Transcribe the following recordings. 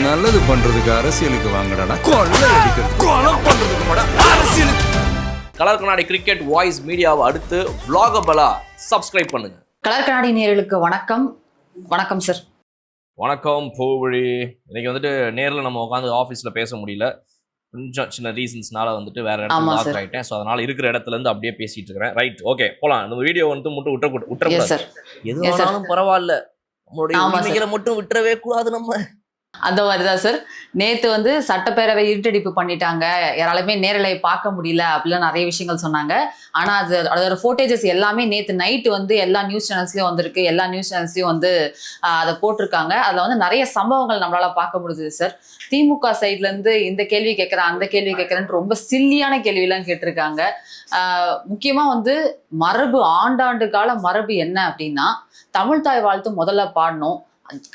நல்லது பண்றதுக்கு அரசியலுக்கு வாங்கடா, கொள்ளை அடிக்கிறது கொலை பண்றதுக்கு கூட அரசியலுக்கு. கலர் கண்ணாடி கிரிக்கெட் வாய்ஸ் மீடியாவை அடுத்து vlogabala சப்ஸ்கிரைப் பண்ணுங்க. கலர் கண்ணாடி நேயர்களுக்கு வணக்கம். வணக்கம் சார். வணக்கம் பூவழி. இன்னைக்கு வந்துட்டு நேரில் நம்ம உட்காந்து ஆஃபீஸில் பேச முடியல, கொஞ்சம் சின்ன ரீசன்ஸ்னால வந்துட்டு வேற இடத்துல லாக் ஆகிட்டேன். ஸோ அதனால இருக்கிற இடத்துல இருந்து அப்படியே பேசிட்டு இருக்கிறேன். ரைட், ஓகே, போலாம். நம்ம வீடியோ வந்து மட்டும் விட்டுறக்கூடாது. எது வேணாலும் பரவாயில்ல, நம்மளுடைய உரிமைகளை மட்டும் விட்டுறவே கூடாது. நம்ம அந்த மாதிரிதான் சார். நேத்து வந்து சட்டப்பேரவை இருட்டடிப்பு பண்ணிட்டாங்க, யாராலுமே நேரலை பார்க்க முடியல அப்படிலாம் நிறைய விஷயங்கள் சொன்னாங்க. ஆனா அதோட ஃபோட்டேஜஸ் எல்லாமே நேத்து நைட்டு வந்து எல்லா நியூஸ் சேனல்ஸ்லயும் வந்திருக்கு, எல்லா நியூஸ் சேனல்ஸ்லயும் வந்து அதை போட்டிருக்காங்க. அதுல வந்து நிறைய சம்பவங்கள் நம்மளால பார்க்க முடியுது சார். திமுக சைட்ல இருந்து இந்த கேள்வி கேட்கிறேன் அந்த கேள்வி கேட்கிறேன்னு ரொம்ப சில்லியான கேள்வியெல்லாம் கேட்டிருக்காங்க. முக்கியமா வந்து மரபு, ஆண்டாண்டு கால மரபு என்ன அப்படின்னா, தமிழ் தாய் வாழ்த்து முதல்ல பாடணும்,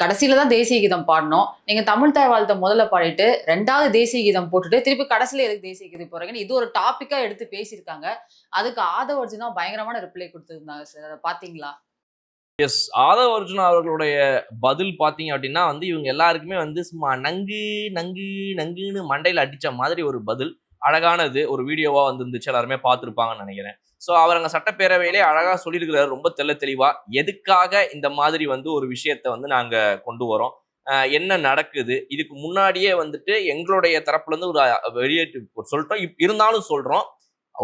கடைசியில தான் தேசிய கீதம் பாடணும். நீங்க தமிழ் தாய் வாழ்த்தை முதல்ல பாடிட்டு ரெண்டாவது தேசிய கீதம் போட்டுட்டு திருப்பி கடைசியில எதுக்கு தேசிய கீதம் போறீங்கன்னு இது ஒரு டாபிக்கா எடுத்து பேசியிருக்காங்க. அதுக்கு ஆதவ அர்ஜுனா பயங்கரமான ரிப்ளை கொடுத்துருந்தாங்க சார். அதை பாத்தீங்களா? எஸ், ஆதவ அர்ஜுனா அவர்களுடைய பதில் பார்த்தீங்க அப்படின்னா வந்து இவங்க எல்லாருக்குமே வந்து சும்மா நங்கு நங்கு நங்குன்னு மண்டையில் அடிச்ச மாதிரி ஒரு பதில். அழகானது, ஒரு வீடியோவா வந்து இருந்துச்சு, எல்லாருமே பார்த்துருப்பாங்கன்னு நினைக்கிறேன். ஸோ அவர் அங்கே சட்டப்பேரவையிலே அழகாக சொல்லியிருக்கிறாரு, ரொம்ப தெளிவா எதுக்காக இந்த மாதிரி வந்து ஒரு விஷயத்த வந்து நாங்கள் கொண்டு வரோம், என்ன நடக்குது, இதுக்கு முன்னாடியே வந்துட்டு எங்களுடைய தரப்புல இருந்து ஒரு வெளியேற்று சொல்லிட்டோம், இருந்தாலும் சொல்றோம்.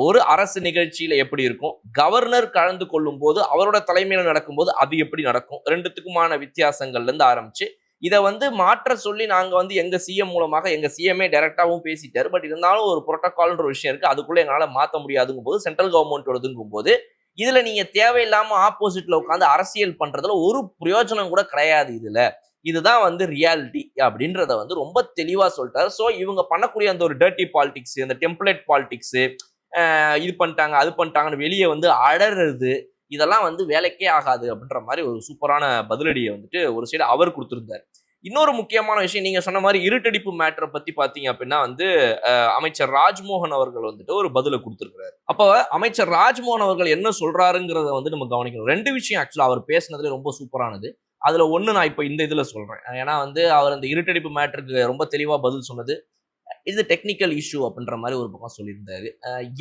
ஒரு அரசு நிகழ்ச்சியில எப்படி இருக்கும், கவர்னர் கலந்து கொள்ளும் போது அவரோட தலைமையில நடக்கும்போது அது எப்படி நடக்கும், ரெண்டுத்துக்குமான வித்தியாசங்கள்ல இருந்து ஆரம்பிச்சு இதை வந்து மாற்ற சொல்லி நாங்க வந்து எங்க சிஎம் மூலமாக, எங்க சிஎம்ஏ டைரக்டாவும் பேசிட்டாரு. பட் இருந்தாலும் ஒரு புரோட்டோகால்ன்ற ஒரு விஷயம் இருக்கு, அதுக்குள்ள எங்களால மாற்ற முடியாதுங்கும் போது, சென்ட்ரல் கவர்மெண்டோடதுங்கும் போது இதுல நீங்க தேவையில்லாம ஆப்போசிட்ல உட்காந்து அரசியல் பண்றதுல ஒரு பிரயோஜனம் கூட கிடையாது. இதுதான் வந்து ரியாலிட்டி அப்படின்றத வந்து ரொம்ப தெளிவா சொல்லிட்டாரு. ஸோ இவங்க பண்ணக்கூடிய அந்த ஒரு டர்ட்டி பாலிடிக்ஸ், அந்த டெம்ப்ளேட் பாலிடிக்ஸ், இது பண்ணிட்டாங்க அது பண்ணிட்டாங்கன்னு வெளியே வந்து அடறது, இதெல்லாம் வந்து வேலைக்கே ஆகாது அப்படின்ற மாதிரி ஒரு சூப்பரான பதிலடியை வந்துட்டு ஒரு சைடு அவர் கொடுத்திருந்தார். இன்னொரு முக்கியமான விஷயம், நீங்க சொன்ன மாதிரி இருட்டடிப்பு மேட்டரை பத்தி பாத்தீங்க அப்படின்னா வந்து அமைச்சர் ராஜ்மோகன் அவர்கள் வந்துட்டு ஒரு பதிலை கொடுத்திருக்கிறாரு. அப்போ அமைச்சர் ராஜ்மோகன் அவர்கள் என்ன சொல்றாருங்கிறத வந்து நம்ம கவனிக்கணும். ரெண்டு விஷயம் ஆக்சுவலா அவர் பேசினதுல ரொம்ப சூப்பரானது. அதுல ஒண்ணு நான் இப்ப இந்த இதுல சொல்றேன். ஏன்னா வந்து அவர் அந்த இருட்டடிப்பு மேட்டருக்கு ரொம்ப தெளிவா பதில் சொன்னது, இது டெக்னிக்கல் இஷ்யூ அப்படின்ற மாதிரி ஒரு பக்கம் சொல்லியிருந்தாரு.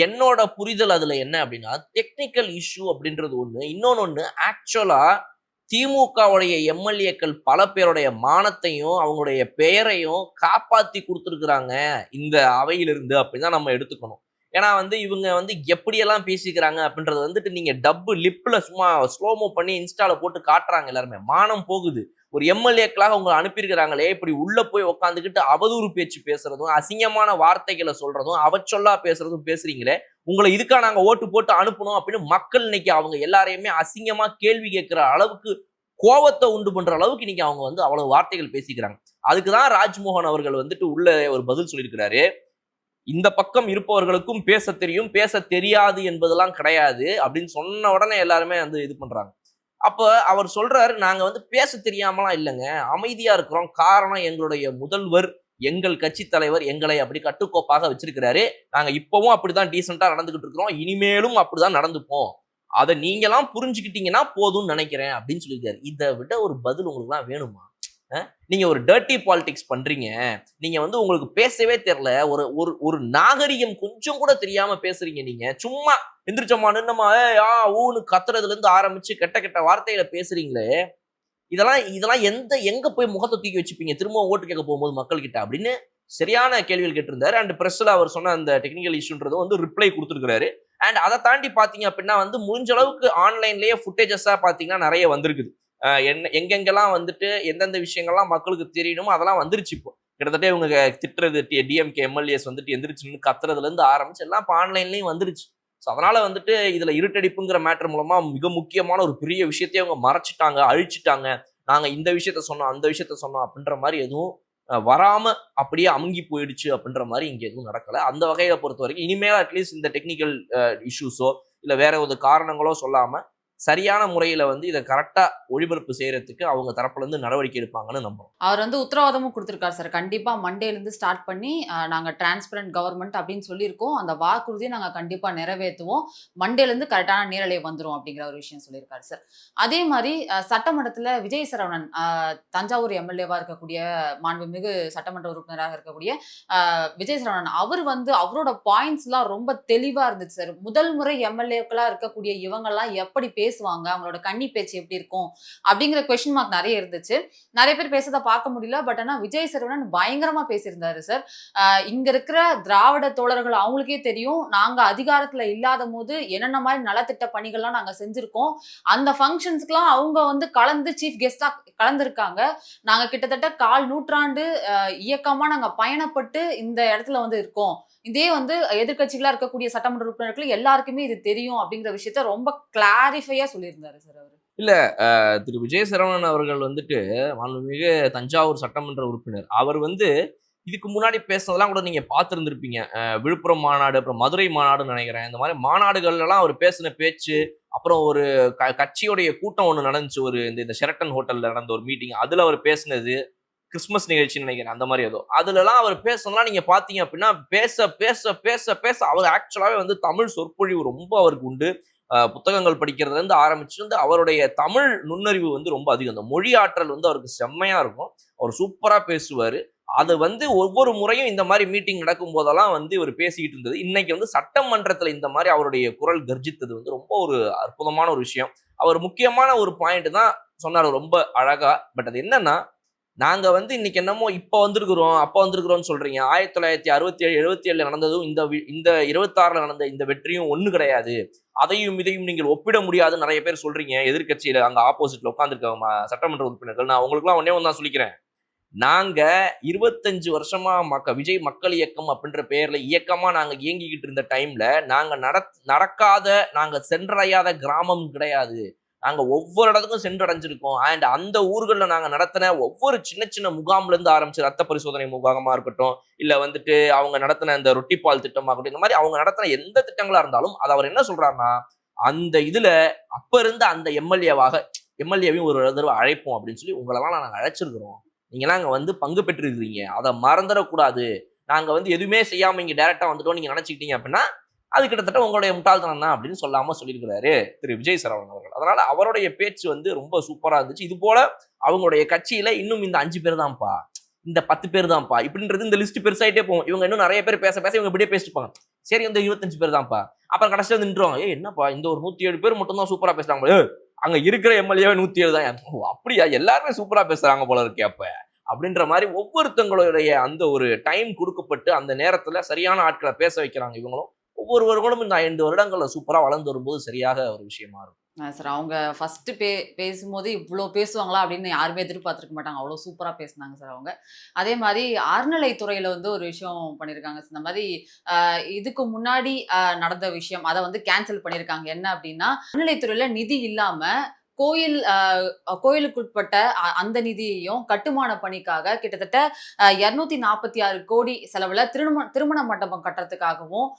என்னோட புரிதல் அதுல என்ன அப்படின்னா, டெக்னிக்கல் இஷ்யூ அப்படின்றது ஒண்ணு, இன்னொன்னு ஆக்சுவலா திமுகவுடைய எம்எல்ஏக்கள் பல பேருடைய மானத்தையும் அவங்களுடைய பெயரையும் காப்பாத்தி கொடுத்துருக்குறாங்க இந்த அவையிலிருந்து அப்படின்னு தான் நம்ம எடுத்துக்கணும். ஏன்னா வந்து இவங்க வந்து எப்படியெல்லாம் பேசிக்கிறாங்க அப்படின்றது வந்துட்டு நீங்க டப்பு லிப்ல சும்மா ஸ்லோமோ பண்ணி இன்ஸ்டால போட்டு காட்டுறாங்க, எல்லாருமே மானம் போகுது. ஒரு எம்எல்ஏக்களாக உங்களை அனுப்பியிருக்கிறாங்களே, இப்படி உள்ள போய் உட்காந்துக்கிட்டு அவதூறு பேச்சு பேசுறதும், அசிங்கமான வார்த்தைகளை சொல்றதும், அவச்சொல்லா பேசுறதும் பேசுறீங்களே, உங்களை இதுக்காக நாங்க ஓட்டு போட்டு அனுப்பணும் அப்படின்னு மக்கள் இன்னைக்கு அவங்க எல்லாரையுமே அசிங்கமா கேள்வி கேட்கிற அளவுக்கு, கோபத்தை உண்டு பண்ற அளவுக்கு இன்னைக்கு அவங்க வந்து அவ்வளவு வார்த்தைகள் பேசிக்கிறாங்க. அதுக்குதான் ராஜ்மோகன் அவர்கள் வந்துட்டு உள்ள ஒரு பதில் சொல்லியிருக்கிறாரு. இந்த பக்கம் இருப்பவர்களுக்கும் பேச தெரியும், பேச தெரியாது என்பதெல்லாம் கிடையாது அப்படின்னு சொன்ன உடனே எல்லாருமே வந்து இது பண்றாங்க. அப்ப அவர் சொல்றாரு, நாங்க வந்து பேச தெரியாமலாம் இல்லைங்க, அமைதியா இருக்கிறோம். காரணம் எங்களுடைய முதல்வர், எங்கள் கட்சி தலைவர் எங்களை அப்படி கட்டுக்கோப்பாக வச்சிருக்கிறாரு. நாங்க இப்பவும் அப்படிதான் டீசெண்டா நடந்துகிட்டு இருக்கிறோம், இனிமேலும் அப்படிதான் நடந்துப்போம். அதை நீங்கெல்லாம் புரிஞ்சுக்கிட்டீங்கன்னா போதும்னு நினைக்கிறேன் அப்படின்னு சொல்லியிருக்காரு. இதை விட ஒரு பதில் உங்களுக்கு எல்லாம் வேணுமா? நீங்க ஒரு டர்ட்டி பாலிடிக்ஸ் பண்றீங்க, நீங்க வந்து உங்களுக்கு பேசவே தெரியல, ஒரு நாகரிகம் கொஞ்சம் கூட தெரியாம பேசுறீங்க. நீங்க சும்மா எந்திரிச்சோமா நின்னமா ஊன்னு கத்துறதுல இருந்து ஆரம்பிச்சு கெட்ட கெட்ட வார்த்தையில பேசுறீங்களே, இதெல்லாம் எங்க போய் முகத்தை தூக்கி வச்சுப்பீங்க திரும்ப ஓட்டு கேட்க போகும்போது மக்கள் கிட்ட அப்படின்னு சரியான கேள்விகள் கேட்டிருந்தாரு. அண்ட் பிரஸ்ல அவர் சொன்ன அந்த டெக்னிக்கல் இஷ்யூன்றது வந்து ரிப்ளை கொடுத்துருக்காரு. அண்ட் அதை தாண்டி பாத்தீங்க அப்படின்னா வந்து முடிஞ்ச அளவுக்கு ஆன்லைன்லயே ஃபுட்டேஜஸா பாத்தீங்கன்னா நிறைய வந்திருக்குது. எங்கெங்கெல்லாம் வந்துட்டு எந்தெந்த விஷயங்கள்லாம் மக்களுக்கு தெரியணுமோ அதெல்லாம் வந்துருச்சு. இப்போ கிட்டத்தட்ட இவங்க திட்டுறது, டிஎம்கே எம்எல்ஏஸ் வந்துட்டு எந்திரிச்சுன்னு கத்துறதுல இருந்து ஆரம்பிச்சு எல்லாம் இப்போ ஆன்லைன்லயும் வந்துருச்சு. ஸோ அதனால வந்துட்டு இதுல இருட்டடிப்புங்கிற மேட்டர் மூலமா மிக முக்கியமான ஒரு பெரிய விஷயத்தையும் அவங்க மறைச்சிட்டாங்க, அழிச்சிட்டாங்க. நாங்க இந்த விஷயத்த சொன்னோம் அந்த விஷயத்த சொன்னோம் அப்படின்ற மாதிரி எதுவும் வராம அப்படியே அமுங்கி போயிடுச்சு அப்படின்ற மாதிரி இங்க எதுவும் நடக்கல. அந்த வகையை பொறுத்த வரைக்கும் இனிமேல் அட்லீஸ்ட் இந்த டெக்னிக்கல் இஷ்யூஸோ இல்ல வேற ஒரு காரணங்களோ சொல்லாம சரியான முறையில வந்து இதை கரெக்டா ஒளிபரப்பு செய்யறதுக்கு அவங்க தரப்புல இருந்து நடவடிக்கை எடுப்பாங்கன்னு நம்புறோம். அவர் வந்து உத்தரவாதமும் கொடுத்திருக்காரு சார். கண்டிப்பா மண்டேல இருந்து ஸ்டார்ட் பண்ணி நாங்க டிரான்ஸ்பரண்ட் கவர்மெண்ட் அப்படின்னு சொல்லியிருக்கோம். அந்த வாக்குறுதியை நாங்க கண்டிப்பா நிறைவேற்றுவோம். மண்டேல இருந்து கரெக்டான நேரலை வந்துரும் அப்படிங்கிற ஒரு விஷயம் சொல்லியிருக்காரு சார். அதே மாதிரி சட்டமன்றத்துல விஜய் சரவணன் தஞ்சாவூர் எம்எல்ஏவா இருக்கக்கூடிய மாண்புமிகு சட்டமன்ற உறுப்பினராக இருக்கக்கூடிய விஜய் சரவணன் அவர் வந்து அவரோட பாயிண்ட்ஸ் எல்லாம் ரொம்ப தெளிவா இருந்துச்சு சார். முதல் முறை எம்எல்ஏக்களா இருக்கக்கூடிய இவங்க எல்லாம் எப்படி பேசுவாங்க, அவங்களோட கன்னி பேச்சு எப்படி இருக்கும் அப்படிங்கிற கொஸ்டின் மார்க் நிறைய இருந்துச்சு. நிறைய பேர் பேசுறத பார்க்க முடியல. பட் ஆனா விஜய் சரவணன் பயங்கரமா பேசியிருந்தாரு சார். இங்க இருக்கிற திராவிட தோழர்கள் அவங்களுக்கே தெரியும், நாங்க அதிகாரத்துல இல்லாத போது என்னென்ன மாதிரி நலத்திட்ட பணிகள்லாம் நாங்க செஞ்சிருக்கோம். அந்த ஃபங்க்ஷன்ஸ்க்குலாம் அவங்க வந்து கலந்து சீஃப் கெஸ்டா கலந்துருக்காங்க. நாங்க கிட்டத்தட்ட 1/4 நூற்றாண்டு இயக்கமா நாங்க பயணப்பட்டு இந்த இடத்துல வந்து இருக்கோம். இதே வந்து எதிர்க்கட்சிகளா இருக்கக்கூடிய சட்டமன்ற உறுப்பினர்கள் எல்லாருக்குமே இது தெரியும் அப்படிங்கிற விஷயத்த ரொம்ப கிளாரிஃபையா சொல்லியிருந்தாரு சார் அவரு. திரு விஜய் சரவணன் அவர்கள் வந்துட்டு மாண்புமிகு தஞ்சாவூர் சட்டமன்ற உறுப்பினர். அவர் வந்து இதுக்கு முன்னாடி பேசுனதெல்லாம் கூட நீங்க பார்த்துருந்துருப்பீங்க. விழுப்புரம் மாநாடு, அப்புறம் மதுரை மாநாடுன்னு நினைக்கிறேன். இந்த மாதிரி மாநாடுகள்லாம் அவர் பேசின பேச்சு, அப்புறம் ஒரு கட்சியுடைய கூட்டம் ஒன்று நடந்துச்சு, ஒரு இந்த ஷெரட்டன் ஹோட்டல்ல நடந்த ஒரு மீட்டிங், அதுல அவர் பேசினது கிறிஸ்மஸ் நிகழ்ச்சின்னு நினைக்கிறேன், அந்த மாதிரி ஏதோ. அதுலலாம் அவர் பேசணும்லாம் நீங்க பாத்தீங்க அப்படின்னா பேச பேச பேச பேச அவர் ஆக்சுவலாவே வந்து தமிழ் சொற்பொழிவு ரொம்ப அவருக்கு உண்டு. புத்தகங்கள் படிக்கிறதுல இருந்து ஆரம்பிச்சு வந்து அவருடைய தமிழ் நுண்ணறிவு வந்து ரொம்ப அதிகம். அந்த மொழி ஆற்றல் வந்து அவருக்கு செம்மையா இருக்கும். அவர் சூப்பரா பேசுவாரு. அது வந்து ஒவ்வொரு முறையும் இந்த மாதிரி மீட்டிங் நடக்கும் போதெல்லாம் வந்து இவர் பேசிக்கிட்டு இருந்தது. இன்னைக்கு வந்து சட்டமன்றத்துல இந்த மாதிரி அவருடைய குரல் கர்ஜித்தது வந்து ரொம்ப ஒரு அற்புதமான ஒரு விஷயம். அவர் முக்கியமான ஒரு பாயிண்ட் தான் சொன்னார் ரொம்ப அழகா. பட் அது என்னன்னா, நாங்க வந்து இன்னைக்கு என்னமோ இப்ப வந்திருக்கிறோம் அப்ப வந்திருக்கிறோம்னு சொல்றீங்க. 1967 77 நடந்ததும் இந்த 26ல நடந்த இந்த வெற்றியும் ஒண்ணு கிடையாது. அதையும் இதையும் நீங்கள் ஒப்பிட முடியாதுன்னு நிறைய பேர் சொல்றீங்க. எதிர்கட்சியில அங்க ஆப்போசிட்ல உட்காந்துருக்க சட்டமன்ற உறுப்பினர்கள். நான் உங்களுக்கு எல்லாம் ஒன்னே ஒன்னு தான் சொல்லிக்கிறேன். நாங்க 25 வருஷமா விஜய் மக்கள் இயக்கம் அப்படின்ற பெயர்ல இயக்கமா நாங்க இயங்கிக்கிட்டு இருந்த டைம்ல நாங்க நடக்காத, நாங்க சென்றடையாத கிராமம் கிடையாது. நாங்க ஒவ்வொரு இடத்துக்கும் சென்றடைஞ்சிருக்கோம். அண்ட் அந்த ஊர்களில் நாங்க நடத்தின ஒவ்வொரு சின்ன சின்ன முகாம்ல இருந்து ஆரம்பிச்சு ரத்த பரிசோதனை முகாமா இருக்கட்டும், இல்ல வந்துட்டு அவங்க நடத்தின இந்த ரொட்டிப்பால் திட்டமாகட்டும், இந்த மாதிரி அவங்க நடத்தின எந்த திட்டங்களா இருந்தாலும் அது அவர் என்ன சொல்றாருன்னா, அந்த இதுல அப்ப இருந்த அந்த எம்எல்ஏவையும் ஒரு தடவை அழைப்போம் அப்படின்னு சொல்லி உங்களெல்லாம் நாங்க அழைச்சிருக்கிறோம். நீங்களாம் அங்க வந்து பங்கு பெற்றிருக்கிறீங்க, அதை மறந்துடக்கூடாது. நாங்க வந்து எதுவுமே செய்யாம இங்க டைரக்டா வந்துட்டோம் நீங்க நினைச்சுக்கிட்டீங்க அப்படின்னா அது கிட்டத்தட்ட உங்களுடைய முட்டாள்தனம் தான் அப்படின்னு சொல்லாம சொல்லியிருக்கிறாரு திரு விஜய் சரவணன் அவர்கள். அதனால அவருடைய பேச்சு வந்து ரொம்ப சூப்பரா இருந்துச்சு. இது போல அவங்களுடைய கட்சியில இன்னும் இந்த 5 பேர் தான்ப்பா, இந்த 10 பேர் தான்ப்பா இப்படின்றது இந்த லிஸ்ட் பெருசாயிட்டே போகும். இவங்க இன்னும் நிறைய பேர் பேச பேச இவங்க இப்படியே பேசிப்பாங்க. சரி வந்து 25 பேர் தான்ப்பா, அப்புறம் கடைசியா வந்து நின்றுவாங்க. என்னப்பா இந்த ஒரு 107 பேர் மட்டும் தான் சூப்பரா பேசுறாங்க, அங்க இருக்கிற எம்எல்ஏ 107 தான், அப்படியா எல்லாருமே சூப்பரா பேசுறாங்க போல இருக்கே அப்ப அப்படின்ற மாதிரி ஒவ்வொருத்தங்களுடைய அந்த ஒரு டைம் கொடுக்கப்பட்டு அந்த நேரத்துல சரியான ஆட்களை பேச வைக்கிறாங்க. இவங்களும் ஒவ்வொருவர்களும் இந்த 5 வருடங்கள்ல சூப்பரா வளர்ந்து வரும்போது சரியாக ஒரு விஷயமா இருக்கும். சார் அவங்க ஃபர்ஸ்ட் பேசும்போது இவ்வளோ பேசுவாங்களா அப்படின்னு யாருமே எதிர்பார்த்துருக்க மாட்டாங்க. அவ்வளோ சூப்பரா பேசினாங்க சார் அவங்க. அதே மாதிரி அறநிலைத்துறையில வந்து ஒரு விஷயம் பண்ணியிருக்காங்க. இந்த மாதிரி இதுக்கு முன்னாடி நடந்த விஷயம் அதை வந்து கேன்சல் பண்ணியிருக்காங்க. என்ன அப்படின்னா, அறநிலைத்துறையில நிதி இல்லாம கோயிலுக்குட்பட்ட அந்த நிதியையும் கட்டுமான பணிக்காக கிட்டத்தட்ட 246 கோடி செலவுல திருமண மண்டபம் கட்டுறதுக்காகவும்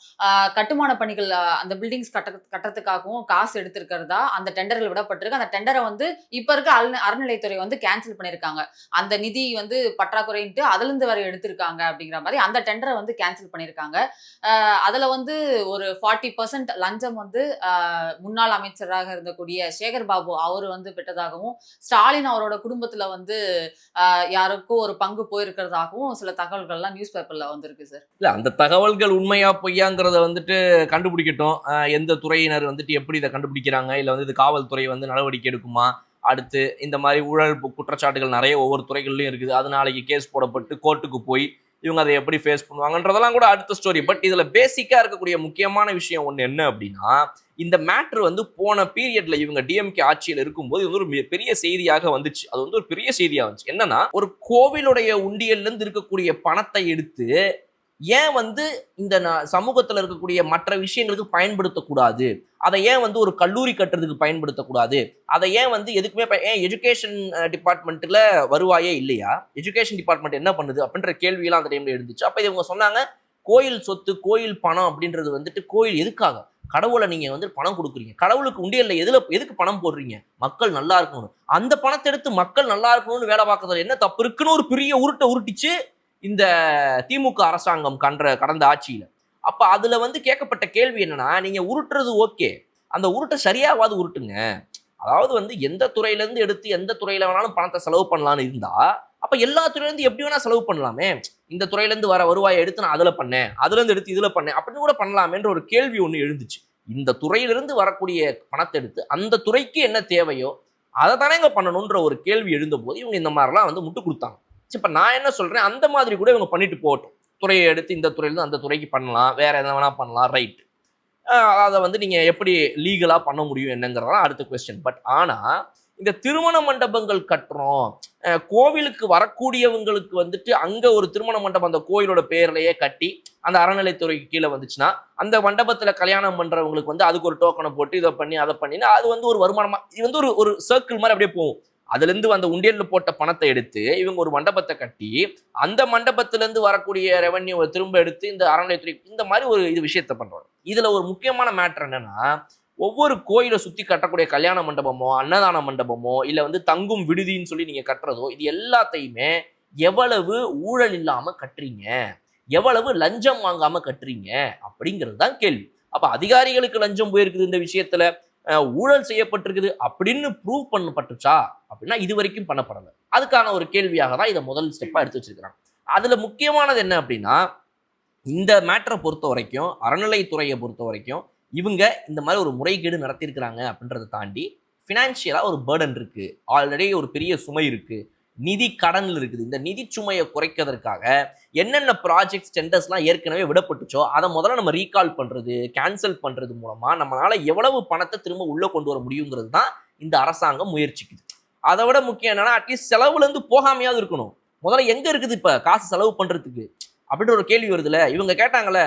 கட்டுமான பணிகள் அந்த பில்டிங்ஸ் கட்டுறதுக்காகவும் காசு எடுத்திருக்கிறதா அந்த டெண்டர்கள் விடப்பட்டிருக்கு. அந்த டெண்டரை வந்து இப்ப இருக்க அறநிலைத்துறை வந்து கேன்சல் பண்ணியிருக்காங்க. அந்த நிதி வந்து பற்றாக்குறைன்ட்டு அதுல இருந்து வரை எடுத்திருக்காங்க அப்படிங்கிற மாதிரி அந்த டெண்டரை வந்து கேன்சல் பண்ணியிருக்காங்க. அதுல வந்து ஒரு 40% லஞ்சம் வந்து முன்னாள் அமைச்சராக இருந்தக்கூடிய சேகர் பாபு அவர் வந்து பெற்றதாகவும், ஸ்டாலின் அவரோட குடும்பத்துல வந்து யாருக்கும் ஒரு பங்கு போயிருக்கிறதாகவும் சில தகவல்கள்லாம் நியூஸ் பேப்பர்ல வந்திருக்கு சார். இல்ல அந்த தகவல்கள் உண்மையா பொய்யாங்கிறத வந்துட்டு கண்டுபிடிக்கட்டும். எந்த துறையினர் வந்துட்டு எப்படி இதை கண்டுபிடிக்கிறாங்க, இல்ல வந்து இது காவல்துறை வந்து நடவடிக்கை எடுக்குமா, அடுத்து இந்த மாதிரி ஊழல் குற்றச்சாட்டுகள் நிறைய ஒவ்வொரு துறைகள்லயும் இருக்குது, அது நாளைக்கு கேஸ் போடப்பட்டு கோர்ட்டுக்கு போய் இவங்க அதை எப்படி ஃபேஸ் பண்ணுவாங்கன்றதெல்லாம் கூட அடுத்த ஸ்டோரி. பட் இதுல பேசிக்கா இருக்கக்கூடிய முக்கியமான விஷயம் ஒண்ணு என்ன அப்படின்னா, இந்த மேட்ரு வந்து போன பீரியட்ல இவங்க டிஎம்கே ஆட்சியில் இருக்கும்போது இது ஒரு பெரிய செய்தியாக வந்துச்சு. அது வந்து ஒரு பெரிய செய்தியா வந்துச்சு. என்னன்னா, ஒரு கோவிலுடைய உண்டியல்ல இருந்து இருக்கக்கூடிய பணத்தை எடுத்து ஏன் வந்து இந்த சமூகத்துல இருக்கக்கூடிய மற்ற விஷயங்களுக்கு பயன்படுத்தக்கூடாது, அதை ஏன் வந்து ஒரு கல்லூரி கட்டுறதுக்கு பயன்படுத்தக்கூடாது, அதை ஏன் வந்து எதுக்குமே ஏன் எஜுகேஷன் டிபார்ட்மெண்ட்ல வருவாயே இல்லையா, எஜுகேஷன் டிபார்ட்மெண்ட் என்ன பண்ணுது அப்படின்ற கேள்வியெல்லாம் அந்த டைம்ல எழுந்துச்சு. அப்ப இவங்க சொன்னாங்க, கோயில் சொத்து கோயில் பணம் அப்படின்றது வந்துட்டு கோயில் எதுக்காக, கடவுளை நீங்க வந்து பணம் கொடுக்குறீங்க, கடவுளுக்கு உண்டியல்ல எதுக்கு பணம் போடுறீங்க? மக்கள் நல்லா இருக்கணும். அந்த பணத்தை எடுத்து மக்கள் நல்லா இருக்கணும்னு வேலை பார்க்கறதுல என்ன தப்பு இருக்குன்னு ஒரு பெரிய உருட்டிச்சு இந்த திமுக அரசாங்கம் கடந்த ஆட்சியில. அப்ப அதுல வந்து கேட்கப்பட்ட கேள்வி என்னன்னா, நீங்க உருட்டுறது ஓகே, அந்த உருட்டை சரியாவது உருட்டுங்க. அதாவது வந்து எந்த துறையில இருந்து எடுத்து எந்த துறையில வேணாலும் பணத்தை செலவு பண்ணலாம்னு இருந்தா, அப்ப எல்லா துறையில இருந்து எப்படி வேணா செலவு பண்ணலாமே. இந்த துறையில இருந்து வர வருவாயை எடுத்து நான் அதுல பண்ணேன், அதுல இருந்து எடுத்து இதுல பண்ணேன் அப்படின்னு கூட பண்ணலாமேன்ற ஒரு கேள்வி ஒண்ணு எழுந்துச்சு. இந்த துறையிலிருந்து வரக்கூடிய பணத்தை எடுத்து அந்த துறைக்கு என்ன தேவையோ அதை தானே இங்க பண்ணணும்ன்ற ஒரு கேள்வி எழுந்த போது இவங்க இந்த மாதிரிலாம் வந்து முட்டு கொடுத்தாங்க. இப்ப நான் என்ன சொல்றேன், அந்த மாதிரி கூட இவங்க பண்ணிட்டு போகட்டும். துறையை எடுத்து இந்த துறையிலிருந்து அந்த துறைக்கு பண்ணலாம், வேற எதை வேணா பண்ணலாம், ரைட். அதை வந்து நீங்க எப்படி லீகலா பண்ண முடியும் என்னங்கிறதா அடுத்த கொஸ்டின். பட் ஆனா இந்த திருமண மண்டபங்கள் கட்டுறோம், கோவிலுக்கு வரக்கூடியவங்களுக்கு வந்துட்டு அங்க ஒரு திருமண மண்டபம் அந்த கோயிலோட பேர்லயே கட்டி அந்த அறநிலைத்துறைக்கு கீழே வந்துச்சுன்னா, அந்த மண்டபத்துல கல்யாணம் பண்றவங்களுக்கு வந்து அதுக்கு ஒரு டோக்கனை போட்டு இதை பண்ணி அதை பண்ணினா அது வந்து ஒரு வருமானமா, இது வந்து ஒரு சர்க்கிள் மாதிரி அப்படியே போகும். அதுல இருந்து அந்த உண்டியல்ல போட்ட பணத்தை எடுத்து இவங்க ஒரு மண்டபத்தை கட்டி அந்த மண்டபத்துல இருந்து வரக்கூடிய ரெவன்யூ திரும்ப எடுத்து இந்த அறநிலையத்துறை இந்த மாதிரி ஒரு இது விஷயத்த பண்றாங்க. இதுல ஒரு முக்கியமான மேட்டர் என்னன்னா, ஒவ்வொரு கோயிலை சுத்தி கட்டக்கூடிய கல்யாண மண்டபமோ அன்னதான மண்டபமோ இல்ல வந்து தங்கும் விடுதின்னு சொல்லி நீங்க கட்டுறதோ, இது எல்லாத்தையுமே எவ்வளவு ஊழல் இல்லாம கட்டுறீங்க, எவ்வளவு லஞ்சம் வாங்காம கட்டுறீங்க அப்படிங்கிறது தான் கேள்வி. அப்ப அதிகாரிகளுக்கு லஞ்சம் போயிருக்குது இந்த விஷயத்துல, ஊழல் செய்யப்பட்டிருக்குது அப்படின்னு ப்ரூவ் பண்ணப்பட்டுச்சா அப்படின்னா இது வரைக்கும் பண்ணப்படலை. அதுக்கான ஒரு கேள்வியாக தான் இதை முதல் ஸ்டெப்பா எடுத்து வச்சிருக்கிறாங்க. அதுல முக்கியமானது என்ன அப்படின்னா, இந்த மேட்டரை பொறுத்த வரைக்கும் அறநிலைத்துறையை பொறுத்த வரைக்கும் இவங்க இந்த மாதிரி ஒரு முறைகேடு நடத்தியிருக்கிறாங்க அப்படின்றத தாண்டி ஃபினான்ஷியலா ஒரு பேர்டன் இருக்கு, ஆல்ரெடி ஒரு பெரிய சுமை இருக்கு, நிதி கடன்ல இருக்குது. இந்த நிதி சுமையை குறைக்கிறதுக்காக என்னென்ன ப்ராஜெக்ட்ஸ் டெண்டர்ஸ்லாம் ஏற்கனவே விடப்பட்டுச்சோ அதை முதல்ல நம்ம ரீகால் பண்றது, கேன்சல் பண்றது மூலமா நம்மளால எவ்வளவு பணத்தை திரும்ப உள்ள கொண்டு வர முடியுங்கிறது தான் இந்த அரசாங்கம் முயற்சிக்குது. அதை விட முக்கியம் என்னன்னா, அட்லீஸ்ட் செலவுல இருந்து போகாமையாவது இருக்கணும். முதல்ல எங்க இருக்குது இப்ப காசு செலவு பண்றதுக்கு அப்படின்ற ஒரு கேள்வி வருதுல. இவங்க கேட்டாங்கல்ல,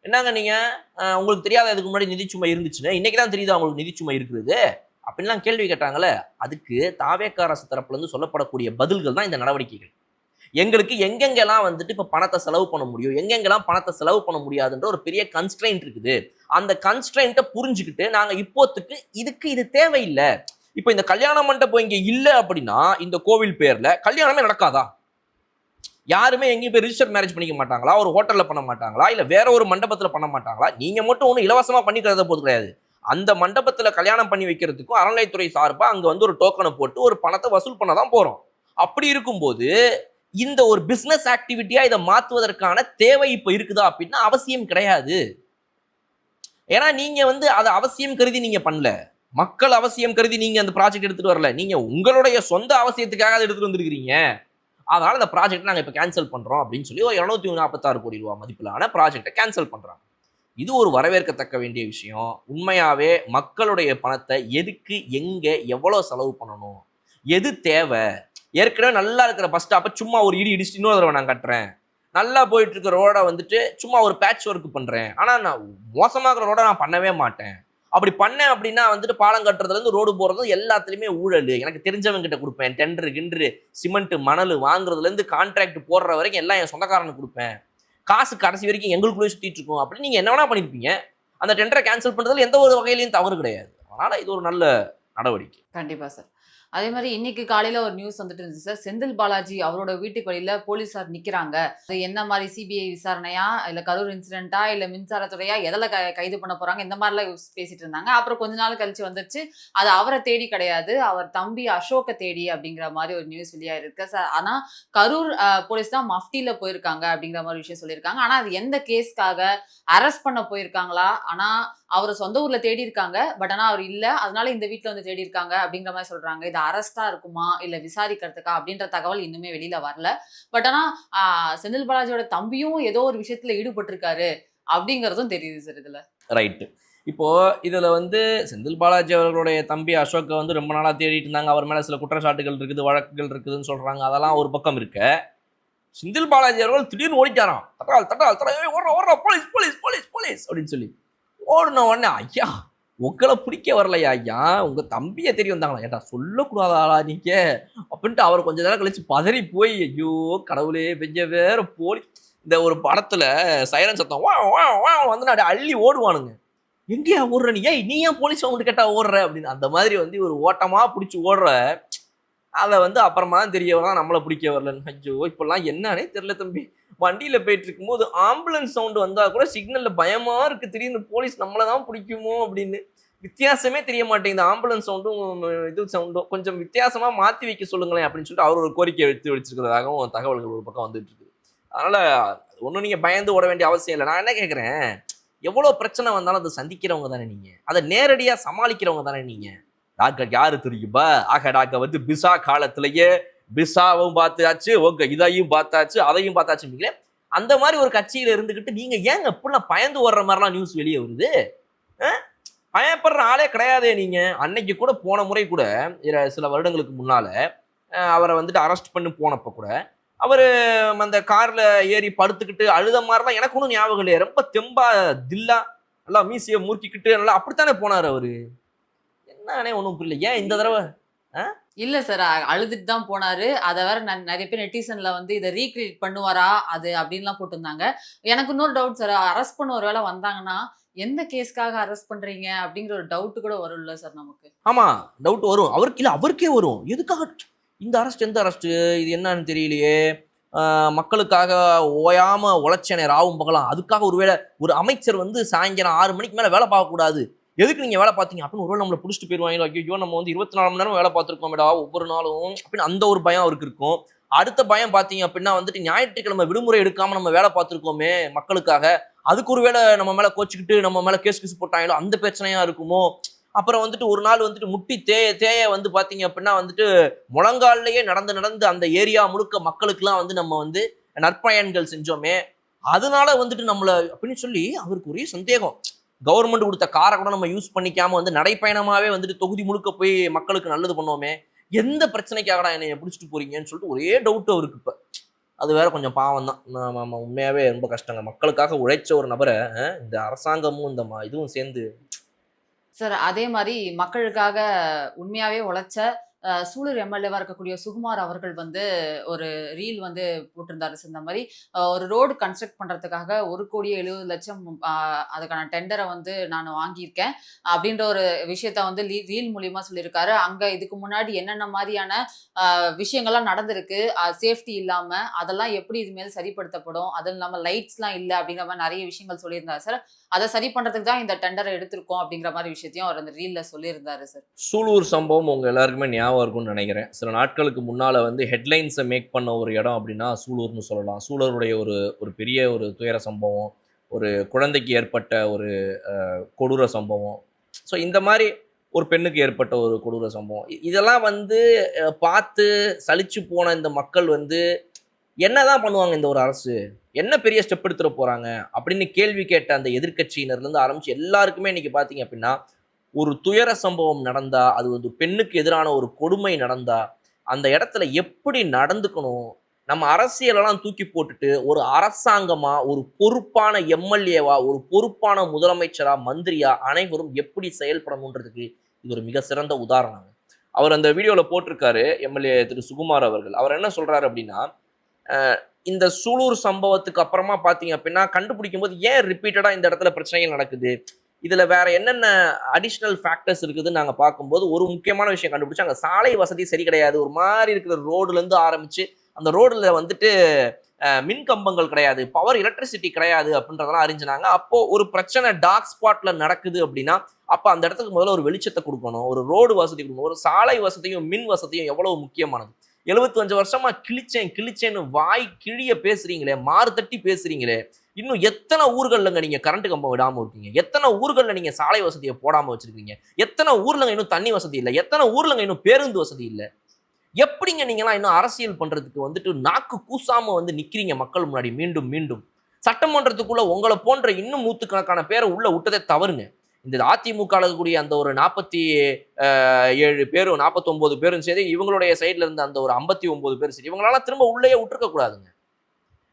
என்னங்க நீங்க உங்களுக்கு தெரியாத இதுக்கு முன்னாடி நிதிச்சுமை இருந்துச்சுன்னு, இன்னைக்கு தான் தெரியுது அவங்களுக்கு நிதிச்சுமை இருக்குது அப்படின்லாம் கேள்வி கேட்டாங்கல்ல. அதுக்கு தாவேக அரசு தரப்புல இருந்து சொல்லப்படக்கூடிய பதில்கள் தான் இந்த நடவடிக்கைகள். எங்களுக்கு எங்கெங்கெல்லாம் வந்துட்டு இப்ப பணத்தை செலவு பண்ண முடியும், எங்கெங்கெல்லாம் பணத்தை செலவு பண்ண முடியாதுன்ற ஒரு பெரிய கன்ஸ்ட்ரெயின்ட் இருக்குது. அந்த கன்ஸ்ட்ரெயின்ட்டை புரிஞ்சுக்கிட்டு நாங்க இப்போத்துக்கு இது தேவையில்லை. இப்ப இந்த கல்யாண மண்டபம் இங்க இல்லை அப்படின்னா இந்த கோவில் பேர்ல கல்யாணமே நடக்காதா? யாருமே எங்கேயும் போய் ரிஜிஸ்டர் மேரேஜ் பண்ணிக்க மாட்டாங்களா? ஒரு ஹோட்டல்ல பண்ண மாட்டாங்களா? இல்ல வேற ஒரு மண்டபத்துல பண்ண மாட்டாங்களா? நீங்க மட்டும் ஒன்றும் இலவசமா பண்ணிக்கிறத போது கிடையாது. அந்த மண்டபத்துல கல்யாணம் பண்ணி வைக்கிறதுக்கும் அறநிலைத்துறை சார்பா அங்க வந்து ஒரு டோக்கனை போட்டு ஒரு பணத்தை வசூல் பண்ணதான் போறோம். அப்படி இருக்கும்போது இந்த ஒரு பிசினஸ் ஆக்டிவிட்டியா இதை மாற்றுவதற்கான தேவை இப்ப இருக்குதா அப்படின்னா அவசியம் கிடையாது. ஏன்னா நீங்க வந்து அதை அவசியம் கருதி நீங்க பண்ணல, மக்கள் அவசியம் கருதி நீங்க அந்த ப்ராஜெக்ட் எடுத்துட்டு வரல, நீங்க உங்களுடைய சொந்த அவசியத்துக்காக அதை எடுத்துட்டு வந்திருக்கிறீங்க. அதனால இந்த ப்ராஜெக்ட் நாங்கள் இப்போ கேன்சல் பண்றோம் அப்படின்னு சொல்லி ஒரு 246 கோடி ரூபாய் மதிப்பிலான ப்ராஜெக்டை கேன்சல் பண்றாங்க. இது ஒரு வரவேற்கத்தக்க வேண்டிய விஷயம். உண்மையாவே மக்களுடைய பணத்தை எதுக்கு எங்க எவ்வளவு செலவு பண்ணணும், எது தேவை? ஏற்கனவே நல்லா இருக்கிற பஸ் ஸ்டாப்பை சும்மா ஒரு இடிச்சுட்டு இன்னொரு தடவை நான் கட்டுறேன், நல்லா போயிட்டு இருக்கிற ரோட வந்துட்டு சும்மா ஒரு பேட்ச் ஒர்க் பண்றேன், ஆனா நான் மோசமாகிற ரோட நான் பண்ணவே மாட்டேன். அப்படி பண்ணேன் அப்படின்னா வந்துட்டு பாலம் கட்டுறதுல இருந்து ரோடு போறதும் எல்லாத்துலயுமே ஊழல். எனக்கு தெரிஞ்சவங்க கிட்ட கொடுப்பேன், டெண்டர் கிண்டரு சிமெண்ட் மணல் வாங்குறதுல இருந்து கான்ட்ராக்ட் போடுற வரைக்கும் எல்லாம் என் சொந்தக்காரனுக்கு கொடுப்பேன், காசு கடைசி வரைக்கும் எங்களுக்குள்ளே சுத்திட்டு இருக்கோம் அப்படின்னு நீங்க என்ன வேணா பண்ணிருப்பீங்க. அந்த டெண்டரை கேன்சல் பண்றதுல எந்த ஒரு வகையிலையும் தவறு கிடையாது. அதனால இது ஒரு நல்ல நடவடிக்கை. கண்டிப்பா சார். அதே மாதிரி இன்னைக்கு காலையில ஒரு நியூஸ் வந்துட்டு இருந்துச்சு சார். செந்தில் பாலாஜி அவரோட வீட்டுக்கு வழியில போலீசார் நிக்கிறாங்க. அது என்ன மாதிரி சிபிஐ விசாரணையா இல்ல கரூர் இன்சிடென்ட்டா இல்ல மின்சாரத்துறையா எதில் கைது பண்ண போறாங்க இந்த மாதிரிலாம் பேசிட்டு இருந்தாங்க. அப்புறம் கொஞ்ச நாள் கழிச்சு வந்துச்சு அது அவரை தேடி கிடையாது, அவர் தம்பி அசோக்க தேடி அப்படிங்கிற மாதிரி ஒரு நியூஸ் வெளியாயிருக்கு சார். ஆனா கரூர் போலீஸ் தான் மஃப்டியில போயிருக்காங்க அப்படிங்கிற மாதிரி விஷயம் சொல்லியிருக்காங்க. ஆனா அது எந்த கேஸ்க்காக அரெஸ்ட் பண்ண போயிருக்காங்களா, ஆனா அவர் சொந்த ஊர்ல தேடி இருக்காங்க, பட் ஆனா அவர் இல்ல, அதனால இந்த வீட்டுல வந்து தேடி இருக்காங்க அப்படிங்கிற மாதிரி சொல்றாங்க. இது அரஸ்டா இருக்குமா இல்ல விசாரிக்கிறதுக்கா அப்படின்ற தகவல் இன்னுமே வெளியில வரல. பட் ஆனா செந்தில் பாலாஜியோட தம்பியும் ஏதோ ஒரு விஷயத்துல ஈடுபட்டிருக்காரு அப்படிங்கறதும் தெரியுது சார் இதுல. ரைட். இப்போ இதுல வந்து செந்தில் பாலாஜி அவர்களுடைய தம்பி அசோக்கை வந்து ரொம்ப நாளா தேடிட்டு இருந்தாங்க, அவர் மேல சில குற்றச்சாட்டுகள் இருக்குது, வழக்குகள் இருக்குதுன்னு சொல்றாங்க. அதெல்லாம் ஒரு பக்கம் இருக்க, செந்தில் பாலாஜி அவர்கள் திடீர்னு ஓடிட்டாராம், தட்டால் போலீஸ் போலீஸ் போலீஸ் போலீஸ் அப்படின்னு சொல்லி ஓடின உடனே, ஐயா உங்களை பிடிக்க வரலையா ஐயா, உங்க தம்பியை தெரிய வந்தாங்களா, ஏட்டா சொல்லக்கூடாதா நீங்க அப்படின்ட்டு அவர் கொஞ்ச நேரம் கழிச்சு பதறி போய், ஐயோ கடவுளே பெஞ்ச வேற போலீஸ். இந்த ஒரு படத்துல சைரன் சத்தம் வந்து அள்ளி ஓடுவானுங்க. எங்கேயா ஓடுற நீ, ஏய் நீ ஏன் போலீஸ் சவுண்டு கேட்டா ஓடுற அப்படின்னு அந்த மாதிரி வந்து ஒரு ஓட்டமா பிடிச்சி ஓடுற. அதை வந்து அப்புறமா தான் தெரிய வரலாம் நம்மளை பிடிக்க வரலன்னு. ஐயோ இப்பெல்லாம் என்னன்னே தெரியல தம்பி. வண்டியில போயிட்டு இருக்கும்போது ஆம்புலன்ஸ் சவுண்டு வந்தா கூட சிக்னல்ல பயமா இருக்கு, திடீர்னு போலீஸ் நம்மளை தான் பிடிக்குமோ அப்படின்னு. வித்தியாசமே தெரிய மாட்டேங்குது ஆம்புலன்ஸ் சவுண்டும் இது சவுண்டும். கொஞ்சம் வித்தியாசமா மாத்தி வைக்க சொல்லுங்களேன் அப்படின்னு சொல்லிட்டு அவர் ஒரு கோரிக்கை எடுத்து வச்சிருக்கிறதாகவும் தகவல்கள் ஒரு பக்கம் வந்துட்டு இருக்குது. அதனால ஒன்றும் நீங்க பயந்து ஓட வேண்டிய அவசியம் இல்லை. நான் என்ன கேட்குறேன், எவ்வளோ பிரச்சனை வந்தாலும் அதை சந்திக்கிறவங்க தானே நீங்க, அதை நேரடியா சமாளிக்கிறவங்க தானே நீங்க. டாக்டர் யாரு தெரியுமா, ஆக டாக்டர் வந்து பிசா காலத்திலேயே பிசாவும் பார்த்தாச்சு, உங்க இதையும் பார்த்தாச்சு அதையும் பார்த்தாச்சுங்களே. அந்த மாதிரி ஒரு கட்சியில இருந்துகிட்டு நீங்க ஏங்க இப்படிலாம் பயந்து ஓடுற மாதிரிலாம் நியூஸ் வெளியே வருது? பயப்படுற ஆளே கிடையாதே நீங்க. அன்னைக்கு கூட போன முறை கூட சில வருடங்களுக்கு முன்னால அவரை வந்துட்டு அரெஸ்ட் பண்ணி போனப்ப கூட அவரு அந்த கார்ல ஏறி படுத்துக்கிட்டு அழுத மாதிரிலாம் எனக்கு ஒன்றும் ஞாபகம் இல்லையா. ரொம்ப தெம்பா தில்லா நல்லா மீசியை முறுக்கிக்கிட்டு நல்லா அப்படித்தானே போனார் அவரு. என்னன்னே ஒன்றும் புரியல. ஏன் இந்த தடவை இல்ல சார், அழுதுட்டு தான் போனாரு. அதை வேற நிறைய பேர் நெட்டிசன்ல வந்து இதை ரீக்ரியேட் பண்ணுவாரா அது அப்படின்லாம் போட்டிருந்தாங்க. எனக்கு இன்னொரு டவுட் சார், அரெஸ்ட் பண்ண ஒரு வேளை வந்தாங்கன்னா எந்த கேஸ்க்காக அரெஸ்ட் பண்றீங்க அப்படிங்கிற ஒரு டவுட் கூட வரும்ல சார் நமக்கு. ஆமா டவுட் வரும். அவருக்கு இல்ல அவருக்கே வரும், எதுக்காக இந்த அரெஸ்ட், எந்த அரெஸ்ட், இது என்னன்னு தெரியலையே. மக்களுக்காக ஓயாம உழைச்சனே ராவும் பகலாம், அதுக்காக ஒருவேளை ஒரு அமைச்சர் வந்து சாயங்காலம் 6 மணிக்கு மேல வேலை பார்க்கக்கூடாது, எதுக்கு நீங்க வேலை பார்த்தீங்க அப்படின்னு ஒருவேளை நம்மளை பிடிச்சிட்டு போயிருவாங்க. ஐயோ நம்ம வந்து 24 மணி நேரம் வேலை பார்த்துருக்கோம் மேடா ஒவ்வொரு நாளும் அப்படின்னு அந்த ஒரு பயம் அவருக்கு இருக்கும். அடுத்த பயம் பார்த்தீங்க அப்படின்னா வந்துட்டு ஞாயிற்றுக்கிழமை விடுமுறை எடுக்காம நம்ம வேலை பார்த்துருக்கோமே மக்களுக்காக, அதுக்கு ஒரு வேளை நம்ம மேல கோச்சிக்கிட்டு நம்ம மேல கேஸ் போட்டாங்களோ அந்த பிரச்சனையா இருக்குமோ. அப்புறம் வந்துட்டு ஒரு நாள் வந்துட்டு முட்டி தேய வந்து பாத்தீங்க அப்படின்னா வந்துட்டு முழங்கால்லையே நடந்து அந்த ஏரியா முழுக்க மக்களுக்குலாம் வந்து நம்ம வந்து நற்பயன்கள் செஞ்சோமே, அதனால வந்துட்டு நம்மள அப்படின்னு சொல்லி அவருக்கு ஒரே சந்தேகம். கவர்மெண்ட் கொடுத்த காரை கூட நம்ம யூஸ் பண்ணிக்காம வந்து நடைப்பயணமாவே வந்துட்டு தொகுதி முழுக்க போய் மக்களுக்கு நல்லது பண்ணோமே, எந்த பிரச்சனைக்காகடா என்னை பிடிச்சிட்டு போறீங்கன்னு சொல்லிட்டு ஒரே டவுட் அவருக்கு. இப்ப அது வேற கொஞ்சம் பாவம் தான். உண்மையாவே ரொம்ப கஷ்டங்க. மக்களுக்காக உழைச்ச ஒரு நபரை இந்த அரசாங்கமும் இந்த இதுவும் சேர்ந்து. சார் அதே மாதிரி மக்களுக்காக உண்மையாவே உழைச்ச சூலூர் எம்எல்ஏவா இருக்கக்கூடிய சுகுமார் அவர்கள் வந்து ஒரு ரீல் வந்து போட்டிருந்தாரு சார். இந்த மாதிரி ஒரு ரோடு கன்ஸ்ட்ரக்ட் பண்றதுக்காக 1,70,00,000 அதுக்கான டெண்டரை வந்து நான் வாங்கியிருக்கேன் அப்படின்ற ஒரு விஷயத்த வந்து ரீல் மூலியமா சொல்லியிருக்காரு. அங்க இதுக்கு முன்னாடி என்னென்ன மாதிரியான விஷயங்கள்லாம் நடந்திருக்கு, சேஃப்டி இல்லாம அதெல்லாம் எப்படி இது மேல் சரிப்படுத்தப்படும், அதுவும் இல்லாம லைட்ஸ்லாம் இல்லை அப்படிங்கிற மாதிரி நிறைய விஷயங்கள் சொல்லியிருந்தாரு சார். அதை சரி பண்றதுக்கு தான் இந்த டெண்டரை எடுத்திருக்கோம் அப்படிங்கிற மாதிரி விஷயத்தையும் அவர் அந்த ரீல்ல சொல்லியிருந்தாரு சார். சூலூர் சம்பவம் உங்க எல்லாருக்குமே ஞாபகம் இருக்கும்னு நினைக்கிறேன். சில நாட்களுக்கு முன்னால வந்து ஹெட்லைன்ஸை மேக் பண்ண ஒரு இடம் அப்படின்னா சூலூர்னு சொல்லலாம். சூலூருடைய ஒரு பெரிய ஒரு துயர சம்பவம், ஒரு குழந்தைக்கு ஏற்பட்ட ஒரு கொடூர சம்பவம், ஸோ இந்த மாதிரி ஒரு பெண்ணுக்கு ஏற்பட்ட ஒரு கொடூர சம்பவம், இதெல்லாம் வந்து பார்த்து சலிச்சு போன இந்த மக்கள் வந்து என்னதான் பண்ணுவாங்க, இந்த ஒரு அரசு என்ன பெரிய ஸ்டெப் எடுத்துட போறாங்க அப்படின்னு கேள்வி கேட்ட அந்த எதிர்கட்சியினர்லேருந்து ஆரம்பிச்சு எல்லாருக்குமே இன்னைக்கு பார்த்தீங்க அப்படின்னா ஒரு துயர சம்பவம் நடந்தா, அது வந்து பெண்ணுக்கு எதிரான ஒரு கொடுமை நடந்தா அந்த இடத்துல எப்படி நடந்துக்கணும், நம்ம அரசியலெல்லாம் தூக்கி போட்டுட்டு ஒரு அரசாங்கமா, ஒரு பொறுப்பான எம்எல்ஏவா, ஒரு பொறுப்பான முதலமைச்சரா, மந்திரியா அனைவரும் எப்படி செயல்படணுன்றதுக்கு இது ஒரு மிக சிறந்த உதாரணம். அவர் அந்த வீடியோவில் போட்டிருக்காரு எம்எல்ஏ திரு சுகுமார் அவர்கள். அவர் என்ன சொல்றாரு அப்படின்னா, இந்த சூலூர் சம்பவத்துக்கு அப்புறமா பார்த்தீங்க அப்படின்னா கண்டுபிடிக்கும் போது ஏன் ரிப்பீட்டடாக இந்த இடத்துல பிரச்சனைகள் நடக்குது, இதில் வேற என்னென்ன அடிஷ்னல் ஃபேக்டர்ஸ் இருக்குதுன்னு நாங்கள் பார்க்கும்போது ஒரு முக்கியமான விஷயம் கண்டுபிடிச்சு, அங்கே சாலை வசதி சரி கிடையாது. ஒரு மாதிரி இருக்கிற ரோடுலேருந்து ஆரம்பித்து அந்த ரோடில் வந்துட்டு மின் கம்பங்கள் கிடையாது, பவர் எலக்ட்ரிசிட்டி கிடையாது அப்படின்றதெல்லாம் அறிஞ்சினாங்க. அப்போது ஒரு பிரச்சனை டார்க் ஸ்பாட்டில் நடக்குது அப்படின்னா அப்போ அந்த இடத்துக்கு முதல்ல ஒரு வெளிச்சத்தை கொடுக்கணும், ஒரு ரோடு வசதி கொடுக்கணும், ஒரு சாலை வசதியும் மின் வசதியும் எவ்வளவு முக்கியமானது. 75 வருஷமா கிழிச்சேன்னு வாய் கிழிய பேசுறீங்களே, மாறு தட்டி பேசுறீங்களே, இன்னும் எத்தனை ஊர்கள்லங்க நீங்க கரண்ட் கம்பம் விடாம இருக்கீங்க, எத்தனை ஊர்கள்ல நீங்க சாலை வசதியை போடாம வச்சிருக்கீங்க, எத்தனை ஊர்லங்க இன்னும் தண்ணி வசதி இல்லை, எத்தனை ஊர்லங்க இன்னும் பேருந்து வசதி இல்லை, எப்படிங்க நீங்களாம் இன்னும் அரசியல் பண்றதுக்கு வந்துட்டு நாக்கு கூசாம வந்து நிக்கிறீங்க மக்கள் முன்னாடி மீண்டும் மீண்டும். சட்டமன்றத்துக்குள்ள உங்களை போன்ற இன்னும் நூற்றுக்கணக்கான பேரை உள்ள விட்டதே தவறுங்க. இந்த அதிமுக இருக்கக்கூடிய அந்த ஒரு 47 பேரும் 49 பேரும் சரி, இவங்களுடைய சைட்ல இருந்த அந்த ஒரு 59 பேரும் சரி, இவங்களெல்லாம் திரும்ப உள்ளேயே விட்டுருக்க கூடாதுங்க.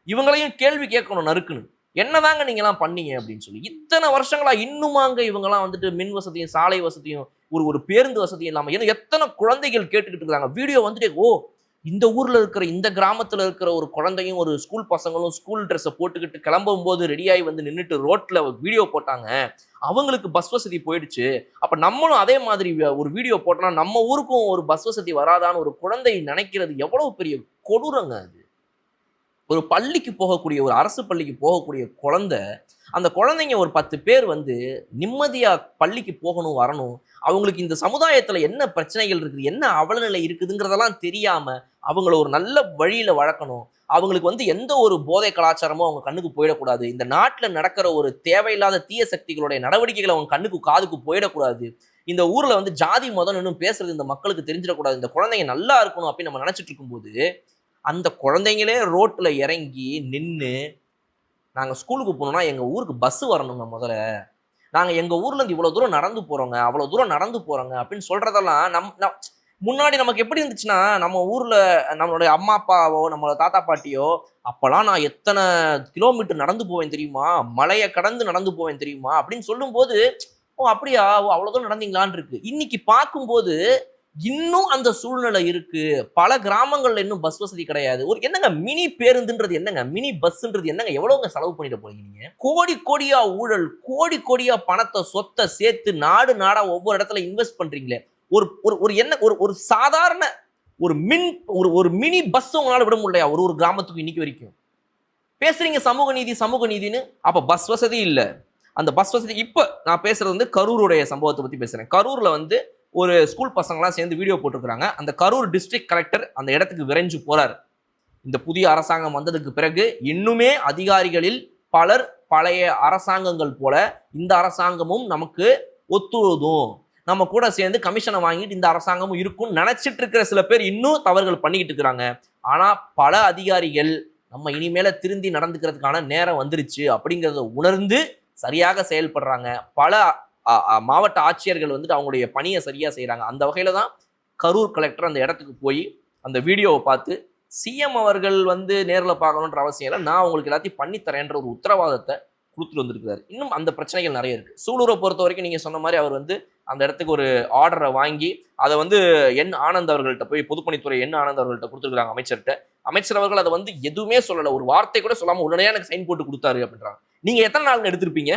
இவங்களையும் கேள்வி கேட்கணும் நறுக்குன்னு, என்னதாங்க நீங்களாம் பண்ணீங்க அப்படின்னு சொல்லி. இத்தனை வருஷங்களா இன்னுமாங்க இவங்கெல்லாம் வந்துட்டு மின் வசதியும் சாலை வசதியும் ஒரு பேருந்து வசதியும் இல்லாமல் எத்தனை குழந்தைகள் கேட்டுக்கிட்டு இருக்காங்க. வீடியோ வந்துட்டு ஓ இந்த ஊர்ல இருக்கிற இந்த கிராமத்துல இருக்கிற ஒரு குழந்தையும் ஒரு ஸ்கூல் பசங்களும் ஸ்கூல் ட்ரெஸ்ஸை போட்டுக்கிட்டு கிளம்பும் போது ரெடியாகி வந்து நின்றுட்டு ரோட்ல வீடியோ போட்டாங்க, அவங்களுக்கு பஸ் வசதி போயிடுச்சு, அப்ப நம்மளும் அதே மாதிரி ஒரு வீடியோ போட்டோம்னா நம்ம ஊருக்கும் ஒரு பஸ் வசதி வராதான்னு ஒரு குழந்தை நினைக்கிறது எவ்வளவு பெரிய கொடூரங்க அது. ஒரு பள்ளிக்கு போகக்கூடிய ஒரு அரசு பள்ளிக்கு போகக்கூடிய குழந்தை, அந்த குழந்தைங்க ஒரு 10 பேர் வந்து நிம்மதியா பள்ளிக்கு போகணும் வரணும், அவங்களுக்கு இந்த சமுதாயத்துல என்ன பிரச்சனைகள் இருக்குது, என்ன அவலநிலை இருக்குதுங்கிறதெல்லாம் தெரியாம அவங்கள ஒரு நல்ல வழியில வளர்க்கணும். அவங்களுக்கு வந்து எந்த ஒரு போதை கலாச்சாரமும் அவங்க கண்ணுக்கு போயிடக்கூடாது. இந்த நாட்டுல நடக்கிற ஒரு தேவையில்லாத தீய சக்திகளுடைய நடவடிக்கைகள் அவங்க கண்ணுக்கு காதுக்கு போயிடக்கூடாது. இந்த ஊர்ல வந்து ஜாதி மதம் இன்னும் பேசுறது இந்த மக்களுக்கு தெரிஞ்சிடக்கூடாது. இந்த குழந்தைங்க நல்லா இருக்கணும் அப்படின்னு நம்ம நினைச்சிட்டு இருக்கும்போது அந்த குழந்தைங்களே ரோட்ல இறங்கி நின்று, நாங்க ஸ்கூலுக்கு போகணும்னா எங்க ஊருக்கு பஸ் வரணுங்க, முதல்ல நாங்க எங்க ஊர்ல இருந்து இவ்வளவு தூரம் நடந்து போறோங்க, அவ்வளவு தூரம் நடந்து போறோங்க அப்படின்னு சொல்றதெல்லாம் முன்னாடி நமக்கு எப்படி இருந்துச்சுன்னா, நம்ம ஊர்ல நம்மளுடைய அம்மா அப்பாவோ நம்மளோட தாத்தா பாட்டியோ அப்பெல்லாம் நான் எத்தனை கிலோமீட்டர் நடந்து போவேன் தெரியுமா, மலையை கடந்து நடந்து போவேன் தெரியுமா அப்படின்னு சொல்லும்போது, ஓ அப்படியா, ஓ அவ்வளவு தூரம் நடந்தீங்களான் இருக்கு. இன்னைக்கு பார்க்கும்போது இன்னும் அந்த சூழ்நிலை இருக்கு. பல கிராமங்கள்ல இன்னும் பஸ் வசதி கிடையாது. ஒரு என்னங்க மினி பேருந்துன்றது என்னங்க, மினி பஸ்ன்றது என்னங்க, எவ்வளவுங்க செலவு பண்ணிட்டு போறீங்க நீங்க? கோடி கோடியா ஊழல், கோடி கோடியா பணத்தை சொத்தை சேர்த்து நாடு நாடா ஒவ்வொரு இடத்துல இன்வெஸ்ட் பண்றீங்களே, ஒரு ஒரு என்ன ஒரு சாதாரண ஒரு மினி பஸ் உங்களால விட முடியலையா ஒரு கிராமத்துக்கு இன்னைக்கு வரைக்கும்? பேசுறீங்க சமூக நீதி சமூக நீதின்னு, அப்ப பஸ் வசதி இல்ல. அந்த பஸ் வசதி இப்ப நான் பேசுறது வந்து கரூருடைய சம்பவத்தை பத்தி பேசுறேன். கரூர்ல வந்து ஒரு ஸ்கூல் பசங்களாம் சேர்ந்து வீடியோ போட்டிருக்கிறாங்க. அந்த கரூர் டிஸ்ட்ரிக்ட் கலெக்டர் அந்த இடத்துக்கு விரைஞ்சு போறார். இந்த புதிய அரசாங்கம் வந்ததுக்கு பிறகு இன்னுமே அதிகாரிகளில் பலர் பழைய அரசாங்கங்கள் போல இந்த அரசாங்கமும் நமக்கு ஒத்துழைதும், நம்ம கூட சேர்ந்து கமிஷனை வாங்கிட்டு இந்த அரசாங்கமும் இருக்கும்னு நினைச்சிட்டு இருக்கிற சில பேர் இன்னும் தவறுகள் பண்ணிக்கிட்டு இருக்கிறாங்க. ஆனா பல அதிகாரிகள் நம்ம இனிமேல திருந்தி நடந்துக்கிறதுக்கான நேரம் வந்துருச்சு அப்படிங்கிறத உணர்ந்து சரியாக செயல்படுறாங்க. பல மாவட்ட ஆட்சியர்கள் வந்துட்டு அவங்களுடைய பணியை சரியா செய்யறாங்க. அந்த வகையில தான் கரூர் கலெக்டர் அந்த இடத்துக்கு போய் அந்த வீடியோவை பார்த்து சிஎம் அவர்கள் வந்து நேரில் பார்க்கணுன்ற அவசியம் இல்லை, நான் உங்களுக்கு எல்லாத்தையும் பண்ணி தரேன்ற ஒரு உத்தரவாதத்தை கொடுத்துட்டு வந்திருக்கிறாரு. இன்னும் அந்த பிரச்சனைகள் நிறைய இருக்கு. சூலூரை பொறுத்த வரைக்கும் நீங்க சொன்ன மாதிரி அவர் வந்து அந்த இடத்துக்கு ஒரு ஆர்டரை வாங்கி அதை வந்து ஆனந்த் அவர்கள்ட்ட போய் பொதுப்பணித்துறை ஆனந்த் அவர்கள்ட்ட கொடுத்துருக்காங்க அமைச்சர்கிட்ட. அமைச்சர் அவர்கள் அதை வந்து எதுவுமே சொல்லலை, ஒரு வார்த்தை கூட சொல்லாம உடனே எனக்கு சைன் போட்டு கொடுத்தாரு அப்படின்றாங்க. நீங்க எத்தனை நாள் எடுத்திருப்பீங்க,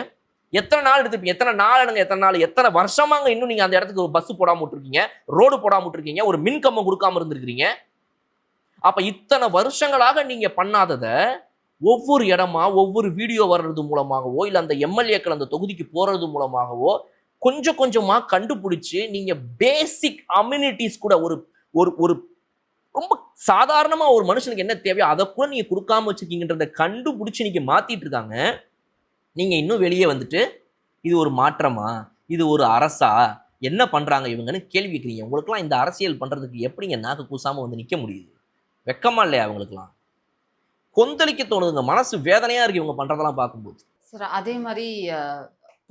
எத்தனை நாள் எத்தனை வருஷமாங்க இன்னும் நீங்க அந்த இடத்துக்கு ஒரு பஸ் போடாம விட்டுருக்கீங்க, ரோடு போடாம விட்டுருக்கீங்க, ஒரு மின் கம்பம் கொடுக்காம இருந்திருக்கீங்க. அப்ப இத்தனை வருஷங்களாக நீங்க பண்ணாதத ஒவ்வொரு இடமா ஒவ்வொரு வீடியோ வர்றது மூலமாகவோ இல்ல அந்த எம்எல்ஏக்கள் அந்த தொகுதிக்கு போறது மூலமாகவோ கொஞ்சம் கொஞ்சமா கண்டுபிடிச்சு நீங்க பேசிக் அம்யூனிட்டிஸ் கூட ஒரு ஒரு ரொம்ப சாதாரணமா ஒரு மனுஷனுக்கு என்ன தேவையோ அதை கூட நீங்க கொடுக்காம வச்சிருக்கீங்கன்றத கண்டுபிடிச்சு நீங்க மாத்திட்டு இருக்காங்க. நீங்க இன்னும் வெளியே வந்துட்டு இது ஒரு மாற்றமா, இது ஒரு அரசா, என்ன பண்றாங்க இவங்கன்னு கேள்வி கேட்குறீங்க. உங்களுக்குலாம் இந்த அரசியல் பண்றதுக்கு எப்படிங்க நாக்கு கூசாம வந்து நிக்க முடியுது? வெக்கமா இல்லையா அவங்களுக்குலாம்? கொந்தளிக்க தோணுதுங்க, மனசு வேதனையா இருக்கு இவங்க பண்றதெல்லாம் பார்க்கும்போது. சார் அதே மாதிரி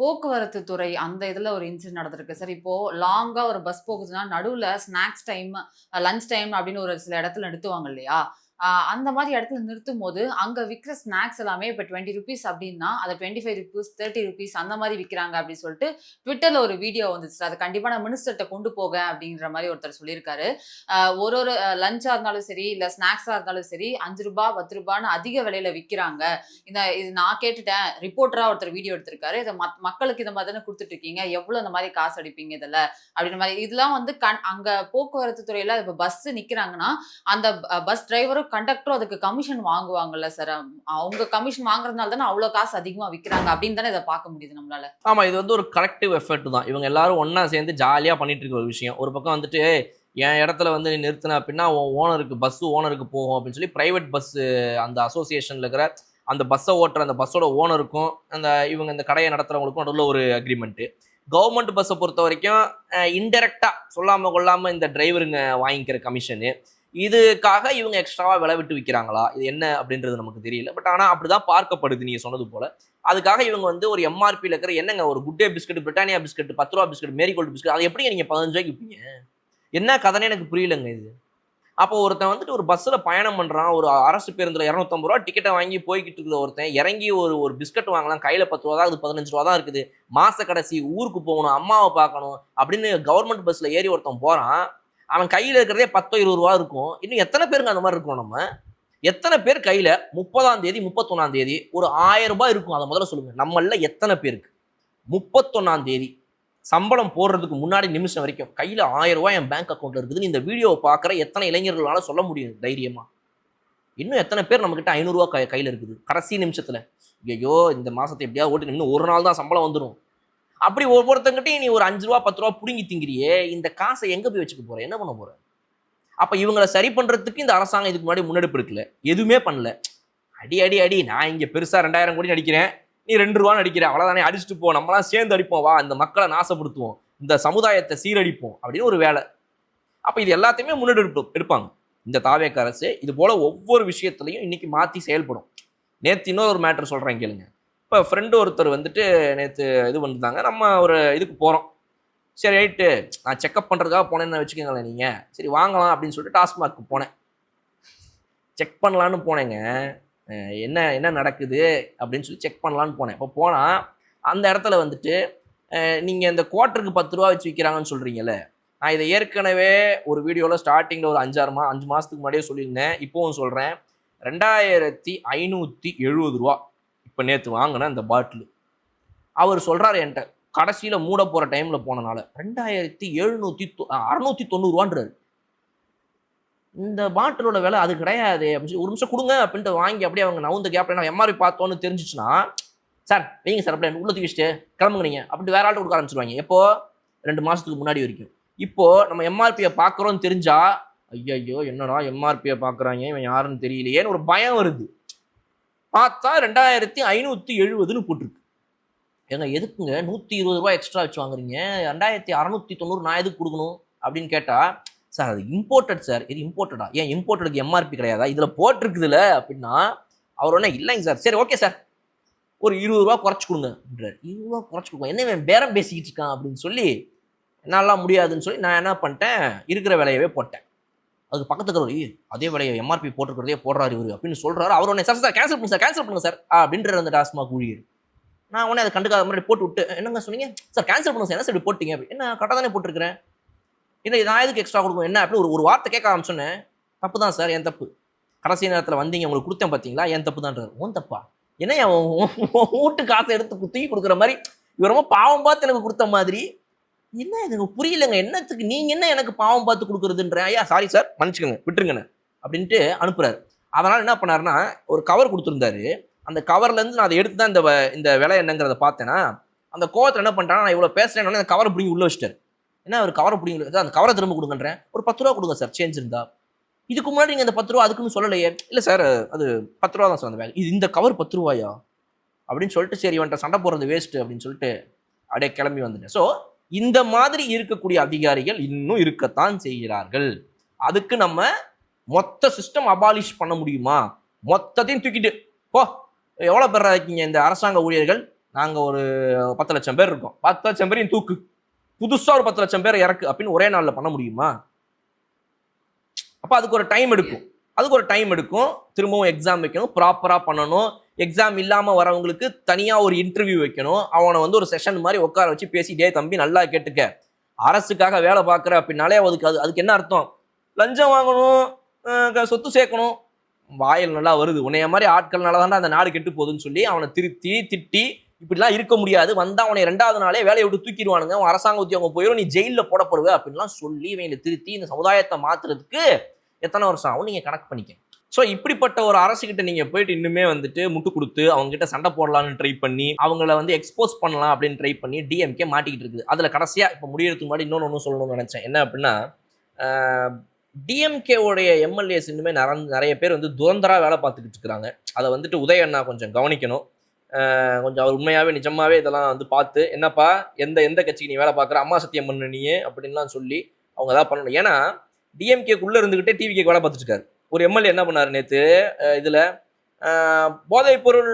போக்குவரத்து துறை அந்த இதுல ஒரு இன்சிடென்ட் நடந்திருக்கு சார். இப்போ லாங்கா ஒரு பஸ் போகுதுன்னா நடுவுல ஸ்நாக்ஸ் டைம், லஞ்ச் டைம் அப்படின்னு ஒரு சில இடத்துல நிறுத்துவாங்க இல்லையா? அந்த மாதிரி இடத்துல நிறுத்தும் போது அங்க விற்கிற ஸ்நாக்ஸ் எல்லாமே இப்போ 20 ருபீஸ் அப்படின்னா அதை 25 ருபீஸ் 30 ருபீஸ் அந்த மாதிரி விற்கிறாங்க அப்படின்னு சொல்லிட்டு ட்விட்டர்ல ஒரு வீடியோ வந்துச்சு. அதை கண்டிப்பா நான் மினிஸ்டர்கிட்ட கொண்டு போக அப்படிங்கிற மாதிரி ஒருத்தர் சொல்லியிருக்காரு. ஒரு லஞ்சா இருந்தாலும் சரி இல்ல ஸ்நாக்ஸா இருந்தாலும் சரி 5 ரூபாய் 10 ரூபான்னு அதிக விலையில விற்கிறாங்க. இது நான் கேட்டுட்டேன், ரிப்போர்ட்டரா ஒருத்தர் வீடியோ எடுத்திருக்காரு. இதை மக்களுக்கு இந்த மாதிரி தானே கொடுத்துட்டு இருக்கீங்க, எவ்வளவு இந்த மாதிரி காசு அடிப்பீங்க இதுல அப்படின்ற மாதிரி. இதெல்லாம் வந்து அங்க போக்குவரத்து துறையில இப்ப பஸ் நிக்கிறாங்கன்னா அந்த பஸ் டிரைவரும் கண்டக்டரும் அதுக்கு கமிஷன் வாங்குவாங்கல்ல சார், அவங்க கமிஷன் வாங்குறதுனால தானே அவ்வளவு காசு அதிகமா விற்கிறாங்க அப்படின்னு தானே இதை பார்க்க முடியுது நம்மளால. ஆமா, இது வந்து ஒரு கலெக்டிவ் எஃபர்ட் தான். இவங்க எல்லாரும் ஒன்னா சேர்ந்து ஜாலியா பண்ணிட்டு இருக்க ஒரு விஷயம். ஒரு பக்கம் வந்துட்டு என் இடத்துல வந்து நீ நிறுத்தின அப்படின்னா ஓனருக்கு பஸ் ஓனருக்கு போகும் அப்படின்னு சொல்லி பிரைவேட் பஸ் அந்த அசோசியேஷன்ல இருக்கிற அந்த பஸ்ஸை ஓட்டுற அந்த பஸ்ஸோட ஓனருக்கும் அந்த இவங்க இந்த கடையை நடத்துறவங்களுக்கும் நடுவில் ஒரு அக்ரிமெண்ட். கவர்மெண்ட் பஸ்ஸை பொறுத்த வரைக்கும் இன்டெரக்டா சொல்லாம கொள்ளாம இந்த டிரைவருங்க வாங்கிக்கிற கமிஷனு, இதுக்காக இவங்க எக்ஸ்ட்ராவா விலை விட்டு விற்கிறாங்களா, இது என்ன அப்படின்றது நமக்கு தெரியல. பட் ஆனால் அப்படிதான் பார்க்கப்படுது நீங்க சொன்னது போல. அதுக்காக இவங்க வந்து ஒரு எம்ஆர்பியில் இருக்கிற என்னங்க ஒரு good day biscuit, Britannia biscuit, 10 ரூபா பிஸ்கட், மேரிகோல்டு பிஸ்கட், அதை எப்படிங்க நீங்க 15 ரூபாய்க்கு விற்பீங்க? என்ன கதைன்னு எனக்கு புரியலங்க இது. அப்போ ஒருத்தன் வந்துட்டு ஒரு பஸ்ஸில் பயணம் பண்ணுறான், ஒரு அரசு பேருந்தில் 250 ரூபா டிக்கெட்டை வாங்கி போய்கிட்டு இருக்கிற ஒருத்தன் இறங்கி ஒரு பிஸ்கட் வாங்கலாம், கையில் 10 ரூபா தான், அது 15 ரூபா தான் இருக்குது, மாச கடைசி ஊருக்கு போகணும், அம்மாவை பார்க்கணும் அப்படின்னு கவர்மெண்ட் பஸ்ஸில் ஏறி ஒருத்தன் போகிறான். அவன் கையில் இருக்கிறதே 10-20 ரூபா இருக்கும். இன்னும் எத்தனை பேருக்கு அந்த மாதிரி இருக்கும்? நம்ம எத்தனை பேர் கையில் 30ஆம் தேதி 31ஆம் தேதி ஒரு 1000 ரூபாய் இருக்கும்? அதை முதல்ல சொல்லுங்க. நம்மள எத்தனை பேருக்கு 31ஆம் தேதி சம்பளம் போடுறதுக்கு முன்னாடி நிமிஷம் வரைக்கும் கையில் 1000 ரூபாய் என் பேங்க் அக்கௌண்ட்ல இருக்குதுன்னு இந்த வீடியோவை பார்க்குற எத்தனை இளைஞர்களால சொல்ல முடியும் தைரியமா? இன்னும் எத்தனை பேர் நம்மகிட்ட 500 ரூபா கையில் இருக்குது கடைசி நிமிஷத்துல? ஐயோ இந்த மாசத்தை எப்படியாவது ஓட்டி இன்னும் ஒரு நாள் தான் சம்பளம் வந்துடும். அப்படி ஒவ்வொருத்தங்கிட்டையும் நீ ஒரு 5 ரூபா 10 ரூபா பிடுங்கி திங்கிறியே, இந்த காசை எங்க போய் வச்சுக்க போற? என்ன பண்ண போற? அப்ப இவங்களை சரி பண்றதுக்கு இந்த அரசாங்கம் இதுக்கு முன்னாடி முன்னெடுப்பு எடுக்கல, எதுவுமே பண்ணல. அடி அடி அடி, நான் இங்க பெருசா 2000 கோடி அடிக்கிறேன், நீ 2 ரூபான்னு அடிக்கிற, அவ்வளவுதானே, அடிச்சுட்டு போ, நம்மளாம் சேர்ந்து அடிப்போம், வா இந்த மக்களை நாசப்படுத்துவோம், இந்த சமுதாயத்தை சீரடிப்போம் அப்படின்னு ஒரு வேலை. அப்ப இது எல்லாத்தையுமே முன்னெடுப்பு எடுப்பாங்க இந்த தாவேக அரசு. இது போல ஒவ்வொரு விஷயத்திலையும் இன்னைக்கு மாத்தி செயல்படும். நேற்று இன்னொரு மேட்டர் சொல்றேன் கேளுங்க. இப்போ ஃப்ரெண்டு ஒருத்தர் வந்துட்டு நேற்று இது பண்ணிருந்தாங்க, நம்ம ஒரு இதுக்கு போகிறோம். சரி ரைட்டு, நான் செக்அப் பண்ணுறதுக்காக போனேன்னு வச்சுக்கோங்களேன் நீங்கள். சரி வாங்கலாம் அப்படின்னு சொல்லிட்டு டாஸ்மார்க்கு போனேன். செக் பண்ணலான்னு போனேங்க. என்ன என்ன நடக்குது அப்படின்னு சொல்லி செக் பண்ணலான்னு போனேன். இப்போ போனால் அந்த இடத்துல வந்துட்டு நீங்கள் இந்த குவார்ட்டருக்கு 10 ரூபா வச்சு விற்கிறாங்கன்னு சொல்கிறீங்கல்ல, நான் இதை ஏற்கனவே ஒரு வீடியோவில் ஸ்டார்டிங்கில் ஒரு 5 மாதத்துக்கு முன்னாடியே சொல்லியிருந்தேன், இப்போவும் சொல்கிறேன். 2570 ரூபா இப்போ நேற்று வாங்கினேன் அந்த பாட்டில். அவர் சொல்கிறார் என்கிட்ட, கடைசியில் மூட போகிற டைமில் போனனால 2790 ரூபான்றாரு. இந்த பாட்டிலோட விலை அது கிடையாது அப்படின்னு சொல்லி, ஒரு நிமிஷம் கொடுங்க அப்படின்ட்டு வாங்கி அப்படியே அவங்க நவுந்த கேப்ல நான் எம்ஆர்பி பார்த்தோன்னு தெரிஞ்சிச்சுன்னா, சார் வைங்க சார் அப்படியே உள்ள தூக்கிச்சிட்டு கிளம்புங்க நீங்கள் அப்படின்ட்டு வேற ஆள்கிட்ட கொடுக்க ஆரம்பிச்சிருவாங்க. எப்போ 2 மாதத்துக்கு முன்னாடி வரைக்கும். இப்போது நம்ம எம்ஆர்பியை பார்க்குறோன்னு தெரிஞ்சா, ஐயோ என்னடா எம்ஆர்பியை பார்க்குறாங்க, இவன் யாருன்னு தெரியலையேன்னு ஒரு பயம் வருது. பார்த்தா 2570 போட்டிருக்கு. ஏங்க எதுக்குங்க 120 ரூபாய் எக்ஸ்ட்ரா வச்சு வாங்குறீங்க, 2690 நான் எதுக்கு கொடுக்கணும் அப்படின்னு கேட்டால், சார் அது இம்போர்ட்டட் சார். இது இம்போர்ட்டடா? ஏன் இம்போர்ட்டடுக்கு எம்ஆர்பி கிடையாதா? இதில் போட்டிருக்குதுல அப்படின்னா அவர் ஒன்றே இல்லைங்க சார். சரி ஓகே சார், ஒரு 20 ரூபா குறைச்சி கொடுங்க அப்படின்றார். 20 ரூபா குறைச்சி கொடுங்க, என்ன பேரம் பேசிக்கிட்டு இருக்கான் அப்படின்னு சொல்லி என்னாலாம் முடியாதுன்னு சொல்லி நான் என்ன பண்ணிட்டேன், இருக்கிற விலையவே போட்டேன். அதுக்கு பக்கத்துக்கு அதே விலையை எம்ஆர்பி போட்டிருக்கிறதே போடுறாரு இவர் அப்படின்னு சொல்றாரு. அவர் உடனே சார் கேன்சல் பண்ணுங்க சார் அப்படின்ற அந்த டாஸ்மாக் ஊழியர். நான் உடனே அதை கண்டுக்காத மாதிரி போட்டு விட்டு, என்னங்க சொன்னீங்க சார், கேன்சல் பண்ணுங்க சார், என்ன சார் இப்படி போட்டீங்க? என்ன கரெக்டாக தானே போட்டிருக்கிறேன், இல்லை நான் எதுக்கு எக்ஸ்ட்ரா கொடுக்கணும் என்ன அப்படின்னு ஒரு வார்த்தை கேட்க ஆரம்பிச்சோன்னே, தப்பு தான் சார், என் தப்பு, கடைசி நேரத்தில் வந்தீங்க உங்களுக்கு கொடுத்தேன் பார்த்தீங்களா, என் தப்பு தான்றாரு. உன் தப்பா? என்ன வீட்டு காசை எடுத்து தூக்கி கொடுக்குற மாதிரி இவர் ரொம்ப பாவம் பார்த்து எனக்கு கொடுத்த மாதிரி, என்ன எனக்கு புரியலைங்க, என்னத்துக்கு நீங்க என்ன எனக்கு பாவம் பார்த்து கொடுக்குறதுன்ற. ஐயா சாரி சார், மன்னிச்சுக்கோங்க, விட்டுருங்கண்ணே அப்படின்ட்டு அனுப்புறாரு. அதனால என்ன பண்ணாருன்னா, ஒரு கவர் கொடுத்துருந்தாரு. அந்த கவர்லேருந்து நான் அதை எடுத்து தான் இந்த விலை என்னங்கிறத பார்த்தேன்னா, அந்த கோவத்தில் என்ன பண்ணுறாங்க, நான் இவ்வளோ பேசுகிறேன்னு அந்த கவரை பிடிங்கி உள்ள வச்சுட்டாரு. என்ன ஒரு கவரை பிடிங்கி அந்த கவரை திரும்ப கொடுங்கன்றேன். ஒரு 10 ரூபா கொடுங்க சார் சேஞ்ச் இருந்தா. இதுக்கு முன்னாடி நீங்கள் அந்த 10 ரூபா அதுக்குன்னு சொல்லலையே. இல்லை சார் அது 10 ரூபா தான் சார் அந்த பேக், இது இந்த கவர் 10 ரூபாயா அப்படின்னு சொல்லிட்டு, சரி வந்துட்டு சண்டை போடுறது வேஸ்ட்டு அப்படின்னு சொல்லிட்டு அப்படியே கிளம்பி வந்துட்டேன். ஸோ இந்த மாதிரி இருக்கக்கூடிய அதிகாரிகள் இன்னும் இருக்கத்தான் செய்கிறார்கள். அதுக்கு நம்ம மொத்த சிஸ்டம் அபாலிஷ் பண்ண முடியுமா? மொத்தத்தையும் தூக்கிட்டு போ. எவ்வளோ பேர் இருக்கீங்க இந்த அரசாங்க ஊழியர்கள்? நாங்கள் ஒரு 10 லட்சம் பேர் இருக்கோம். 10 லட்சம் பேரையும் தூக்கு, புதுசாக ஒரு 10 லட்சம் பேரை இறக்கு அப்படின்னு ஒரே நாளில் பண்ண முடியுமா? அப்போ அதுக்கு ஒரு டைம் எடுக்கும். திரும்பவும் எக்ஸாம் வைக்கணும், ப்ராப்பராக பண்ணணும். எக்ஸாம் இல்லாமல் வரவங்களுக்கு தனியாக ஒரு இன்டர்வியூ வைக்கணும். அவனை ஒரு செஷன் மாதிரி உட்கார வச்சு பேசி, டே தம்பி நல்லா கேட்டுக்க, அரசுக்காக வேலை பார்க்குற அப்படின்னாலே அதுக்கு என்ன அர்த்தம்? லஞ்சம் வாங்கணும், சொத்து சேர்க்கணும். வாயில் நல்லா வருது, உன்னைய மாதிரி ஆட்கள்னால தாண்டா அந்த நாடு கெட்டு போகுதுன்னு சொல்லி அவனை திருத்தி திட்டி, இப்படிலாம் இருக்க முடியாது, வந்தா அவனை 2வது நாளே வேலையை விட்டு தூக்கிடுவானுங்க, அவன் அரசாங்க உத்தியோகம் போயிடும், நீ ஜெயிலில் போடப்படுவ அப்படின்லாம் சொல்லி இவங்களை திருத்தி இந்த சமுதாயத்தை மாத்துறதுக்கு எத்தனை வருஷம் ஆகும் நீங்கள் கணக்கு பண்ணிக்க. ஸோ இப்படிப்பட்ட ஒரு அரசுகிட்ட நீங்கள் போயிட்டு இன்னுமே முட்டு கொடுத்து அவங்ககிட்ட சண்டை போடலான்னு ட்ரை பண்ணி அவங்கள எக்ஸ்போஸ் பண்ணலாம் அப்படின்னு ட்ரை பண்ணி டிஎம்கே மாட்டிக்கிட்டு இருக்குது. அதில் கடைசியாக இப்போ முடியறதுக்கு முன்னாடி இன்னொன்று சொல்லணும்னு நினச்சேன். என்ன அப்படின்னா, டிஎம்கேவுடைய எம்எல்ஏஸ் இன்னுமே நிறைய பேர் துரந்தராக வேலை பார்த்துக்கிட்டு இருக்கிறாங்க. அதை உதய அண்ணா கொஞ்சம் கவனிக்கணும். கொஞ்சம் அவர் உண்மையாகவே நிஜமாகவே இதெல்லாம் பார்த்து, என்னப்பா எந்த கட்சிக்கு நீ வேலை பார்க்குற, அம்மா சத்தியம் பண்ண நீயே அப்படின்லாம் சொல்லி அவங்க தான் பண்ணணும். ஏன்னா டிஎம்கேக்குள்ளே இருந்துக்கிட்டே டிவிக்கு வேலை பார்த்துட்டு இருக்காரு. ஒரு எம்எல்ஏ என்ன பண்ணார் நேற்று, இதில் போதைப் பொருள்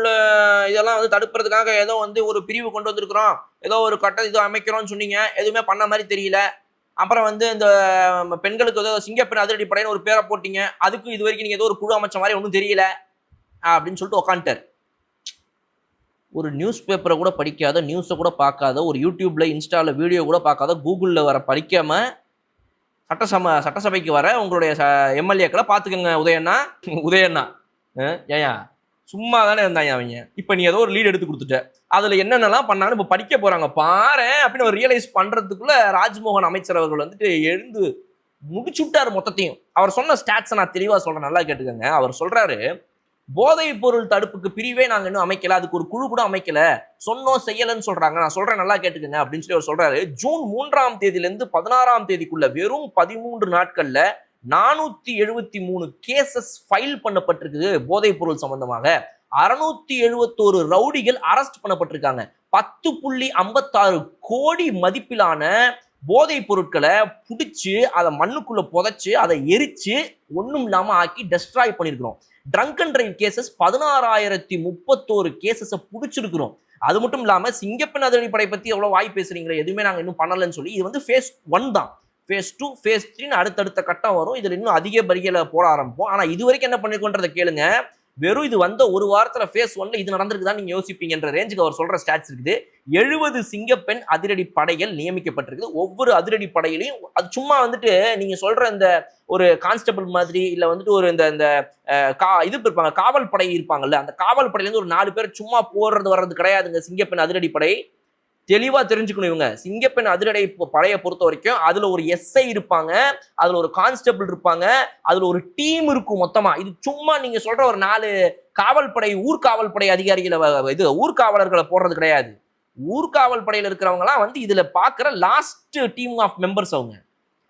இதெல்லாம் தடுக்கிறதுக்காக ஏதோ ஒரு பிரிவு கொண்டு வந்திருக்கிறோம், ஏதோ ஒரு இது அமைக்கிறோம்னு சொன்னீங்க, எதுவுமே பண்ண மாதிரி தெரியல. அப்புறம் இந்த பெண்களுக்கு ஏதோ சிங்கப்பெண் அதிரடிப்படைன்னு ஒரு பேரை போட்டீங்க, அதுக்கு இது வரைக்கும் நீங்கள் ஏதோ ஒரு குழு அமைச்ச மாதிரி ஒன்றும் தெரியல அப்படின்னு சொல்லிட்டு உக்காந்துட்டார். ஒரு நியூஸ் பேப்பரை கூட படிக்காத, நியூஸை கூட பார்க்காத, ஒரு யூடியூப்ல இன்ஸ்டாவில் வீடியோ கூட பார்க்காத, கூகுளில் வர படிக்காம சட்டசபைக்கு வர உங்களுடைய எம்எல்ஏக்களை பாத்துக்கோங்க உதயண்ணா ஏயா சும்மா தானே இருந்தாங்க அவங்க. இப்ப நீ ஏதோ ஒரு லீட் எடுத்து கொடுத்துட்ட, அதுல என்னென்னலாம் பண்ணாங்கன்னு இப்ப படிக்க போறாங்க பாரு அப்படின்னு ஒரு ரியலைஸ் பண்றதுக்குள்ள ராஜ்மோகன் அமைச்சர் அவர்கள் வந்துட்டு எழுந்து முடிச்சு விட்டாரு மொத்தத்தையும். அவர் சொன்ன ஸ்டாட்ஸை நான் தெளிவா சொல்றேன், நல்லா கேட்டுக்கோங்க. அவர் சொல்றாரு, போதைப் பொருள் தடுப்புக்கு பிரிவே நாங்க இன்னும் அமைக்கல, அதுக்கு ஒரு குழு கூட அமைக்கல, சொன்னோம் செய்யலன்னு சொல்றாங்க. நான் சொல்றேன் நல்லா கேட்டுக்கங்க அப்படின்னு சொல்லி அவர் சொல்றாரு. ஜூன் 3ஆம் தேதியிலிருந்து 16ஆம் தேதிக்குள்ள வெறும் 13 நாட்கள்ல 473 கேசஸ் ஃபைல் பண்ணப்பட்டிருக்கு போதைப் பொருள் சம்பந்தமாக. 671 ரவுடிகள் அரெஸ்ட் பண்ணப்பட்டிருக்காங்க. 10.56 கோடி மதிப்பிலான போதைப் பொருட்களை பிடிச்சு அதை மண்ணுக்குள்ள புதைச்சு அதை எரிச்சு ஒண்ணும் இல்லாம ஆக்கி டெஸ்ட்ராய் பண்ணிருக்கிறோம். ட்ரங்க் அண்ட் டிரைவ் கேசஸ் 16,031 கேசஸை பிடிச்சிருக்கிறோம். அது மட்டும் இல்லாம சிங்கப்பெண் அதிரடிப்படை பத்தி எவ்வளவு வாய் பேசுறீங்களா, எதுவுமே நாங்க இன்னும் பண்ணலன்னு சொல்லி, இது வந்து phase 1 தான். phase 2 phase 3 அடுத்தடுத்த கட்டம் வரும். இதுல இன்னும் அதிக பரிகளை போட ஆரம்பிப்போம். ஆனா இது வரைக்கும் என்ன பண்ணிருக்கோன்றதை கேளுங்க. வெறும் இது வந்த ஒரு வாரத்துல phase 1ல இது நடந்திருக்குதான் நீங்க யோசிப்பீங்கன்ற ரேஞ்சுக்கு அவர் சொல்ற ஸ்டாட்ஸ் இருக்குது. 70 சிங்கப்பெண் அதிரடி படைகள் நியமிக்கப்பட்டிருக்கு. ஒவ்வொரு அதிரடி படையிலையும் அது சும்மா வந்துட்டு நீங்க சொல்ற இந்த ஒரு கான்ஸ்டபிள் மாதிரி இல்ல வந்துட்டு ஒரு இந்த இது இருப்பாங்க, காவல் படை இருப்பாங்கல்ல, அந்த காவல் படையில இருந்து ஒரு 4 பேர் சும்மா போறது வர்றது கிடையாதுங்க. சிங்கப்பெண் அதிரடி படை தெளிவா தெரிஞ்சுக்கணும். இவங்க சிங்கப்பெண் அதிரடி படையை பொறுத்த வரைக்கும் அதுல ஒரு எஸ்ஐ இருப்பாங்க, அதுல ஒரு கான்ஸ்டபிள் இருப்பாங்க, அதுல ஒரு டீம் இருக்கும் மொத்தமா. இது சும்மா நீங்க சொல்ற ஒரு 4 காவல் படை ஊர்காவல் படை அதிகாரிகளை இது ஊர்காவலர்களை போடுறது கிடையாது. ஊர்காவல் படையில இருக்கிறவங்க எல்லாம் வந்து இதுல பாக்குற லாஸ்ட் டீம் ஆஃப் மெம்பர்ஸ் அவங்க.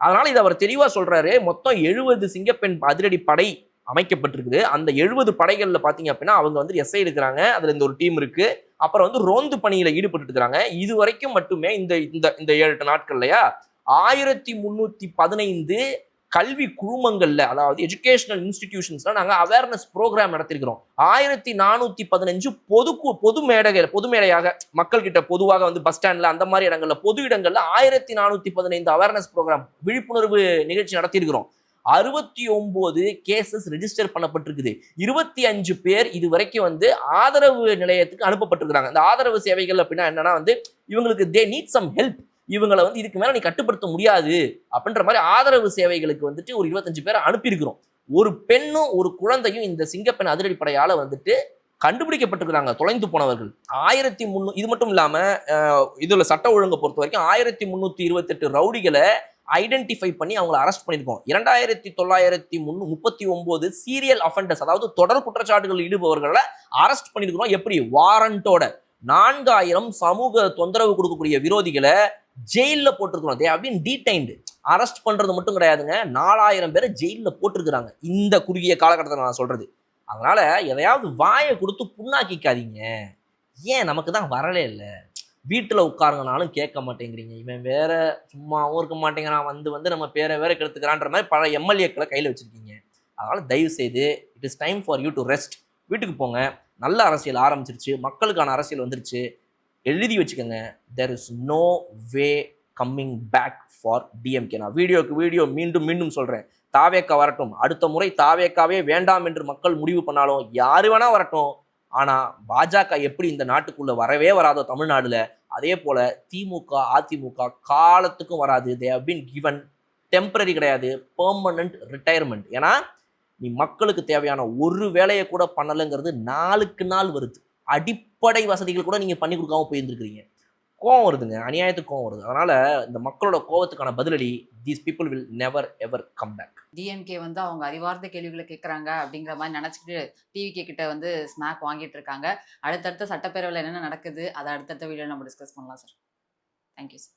அதனால இதை அவர் தெளிவா சொல்றாரு. மொத்தம் 70 சிங்கப்பெண் அதிரடி படை அமைக்கப்பட்டிருக்குது. அந்த 70 படைகள்ல பாத்தீங்க அப்படின்னா அவங்க வந்து எஸ்ஐ இருக்கிறாங்க, அதுல இந்த ஒரு டீம் இருக்கு, அப்புறம் வந்து ரோந்து பணியில ஈடுபட்டு இருக்கிறாங்க. இது வரைக்கும் மட்டுமே இந்த 7-8 நாட்கள்லயா 1315 கல்வி குழுமங்கள்ல, அதாவது எஜுகேஷனல் இன்ஸ்டிடியூஷன்ஸ்ல நாங்க அவேர்னஸ் ப்ரோக்ராம் நடத்திருக்கிறோம். 1415 பொது மேடையாக மக்கள் கிட்ட பொதுவாக வந்து பஸ் ஸ்டாண்ட்ல அந்த மாதிரி இடங்கள்ல பொது இடங்கள்ல 1415 அவேர்னஸ் ப்ரோக்ராம் விழிப்புணர்வு நிகழ்ச்சி நடத்தியிருக்கிறோம். 69 கேசஸ் ரெஜிஸ்டர் பண்ணப்பட்டிருக்குது. 25 பேர் இது வரைக்கும் வந்து ஆதரவு நிலையத்துக்கு அனுப்பப்பட்டிருக்கிறாங்க. இந்த ஆதரவு சேவைகள் அப்படின்னா என்னன்னா வந்து இவங்களுக்கு தே நீட் சம் ஹெல்ப், இவங்களை வந்து இதுக்கு மேல நீ கட்டுப்படுத்த முடியாது அப்படின்ற மாதிரி ஆதரவு சேவைகளுக்கு வந்துட்டு ஒரு 25 பேரை அனுப்பியிருக்கிறோம். ஒரு பெண்ணும் ஒரு குழந்தையும் இந்த சிங்கப்பெண் அதிரடி படையால வந்துட்டு கண்டுபிடிக்கப்பட்டிருக்கிறாங்க, தொலைந்து போனவர்கள். 1300. இது மட்டும் இல்லாம இதுல சட்ட ஒழுங்கை பொறுத்த வரைக்கும் 1328 ரவுடிகளை ஐடென்டிஃபை பண்ணி அவங்களை அரெஸ்ட் பண்ணியிருக்கோம். 2939 சீரியல் அஃபெண்டர்ஸ், அதாவது தொடர் குற்றச்சாட்டுகள் ஈடுபவர்களை அரெஸ்ட் பண்ணியிருக்கிறோம். எப்படி? வாரண்டோட. 4000 சமூக தொந்தரவு கொடுக்கக்கூடிய விரோதிகளை ஜெயில போட்டிருக்கிறோம். They have been detained. Arrest பண்றது மட்டும் கிடையாதுங்க, 4000 பேரை ஜெயில போட்டிருக்கிறாங்க இந்த குறுகிய காலகட்டத்தில் நான் சொல்றது. அதனால எதையாவது வாயை கொடுத்து புண்ணாக்கிக்காதீங்க. ஏன் நமக்கு தான் வரலே இல்லை, வீட்டில் உட்காருங்கனாலும் கேட்க மாட்டேங்கிறீங்க, இவன் வேற சும்மாவும் இருக்க மாட்டேங்கிறான், வந்து நம்ம பேரை வேற கெடுத்துக்கிறான்ற மாதிரி பல எம்எல்ஏக்களை கையில் வச்சிருக்கீங்க. அதனால தயவு செய்து it is time for you to rest. வீட்டுக்கு போங்க. நல்ல அரசியல் ஆரம்பிச்சிருச்சு, மக்களுக்கான அரசியல் வந்துருச்சு. எழுதி வச்சுக்கோங்க, there is no way coming back for DMK. நான் வீடியோ மீண்டும் சொல்றேன், தாவேக்கா வரட்டும். அடுத்த முறை தாவேக்காவே வேண்டாம் என்று மக்கள் முடிவு பண்ணாலும் யாரு வேணா வரட்டும், ஆனா பாஜக எப்படி இந்த நாட்டுக்குள்ள வரவே வராதோ தமிழ்நாடுல, அதே போல திமுக அதிமுக காலத்துக்கும் வராது. They have been given temporary கிடையாது, பெர்மனன்ட் ரிட்டையர்மெண்ட். ஏன்னா நீ மக்களுக்கு தேவையான ஒரு வேலையை கூட பண்ணலைங்கிறது நாளுக்கு நாள் வருது. அடிப்படை வசதிகள் கூட நீங்க பண்ணி கொடுக்காம போயிருந்துருக்கிறீங்க. கோவம் வருதுங்க, அநியாயத்துக்கு கோவம் வருது. அதனால இந்த மக்களோட கோவத்துக்கான பதிலடி, these people will never ever come back. DMK வந்து அவங்க அறிவார்ந்த கேள்விகளை கேட்குறாங்க அப்படிங்கிற மாதிரி நினச்சிக்கிட்டு டிவிகே கிட்ட வந்து ஸ்நாக் வாங்கிட்டு இருக்காங்க. அடுத்தடுத்த சட்டப்பேரவையில் என்னென்ன நடக்குது அதை அடுத்தடுத்த வீடியோ நம்ம டிஸ்கஸ் பண்ணலாம் சார். Thank you sir.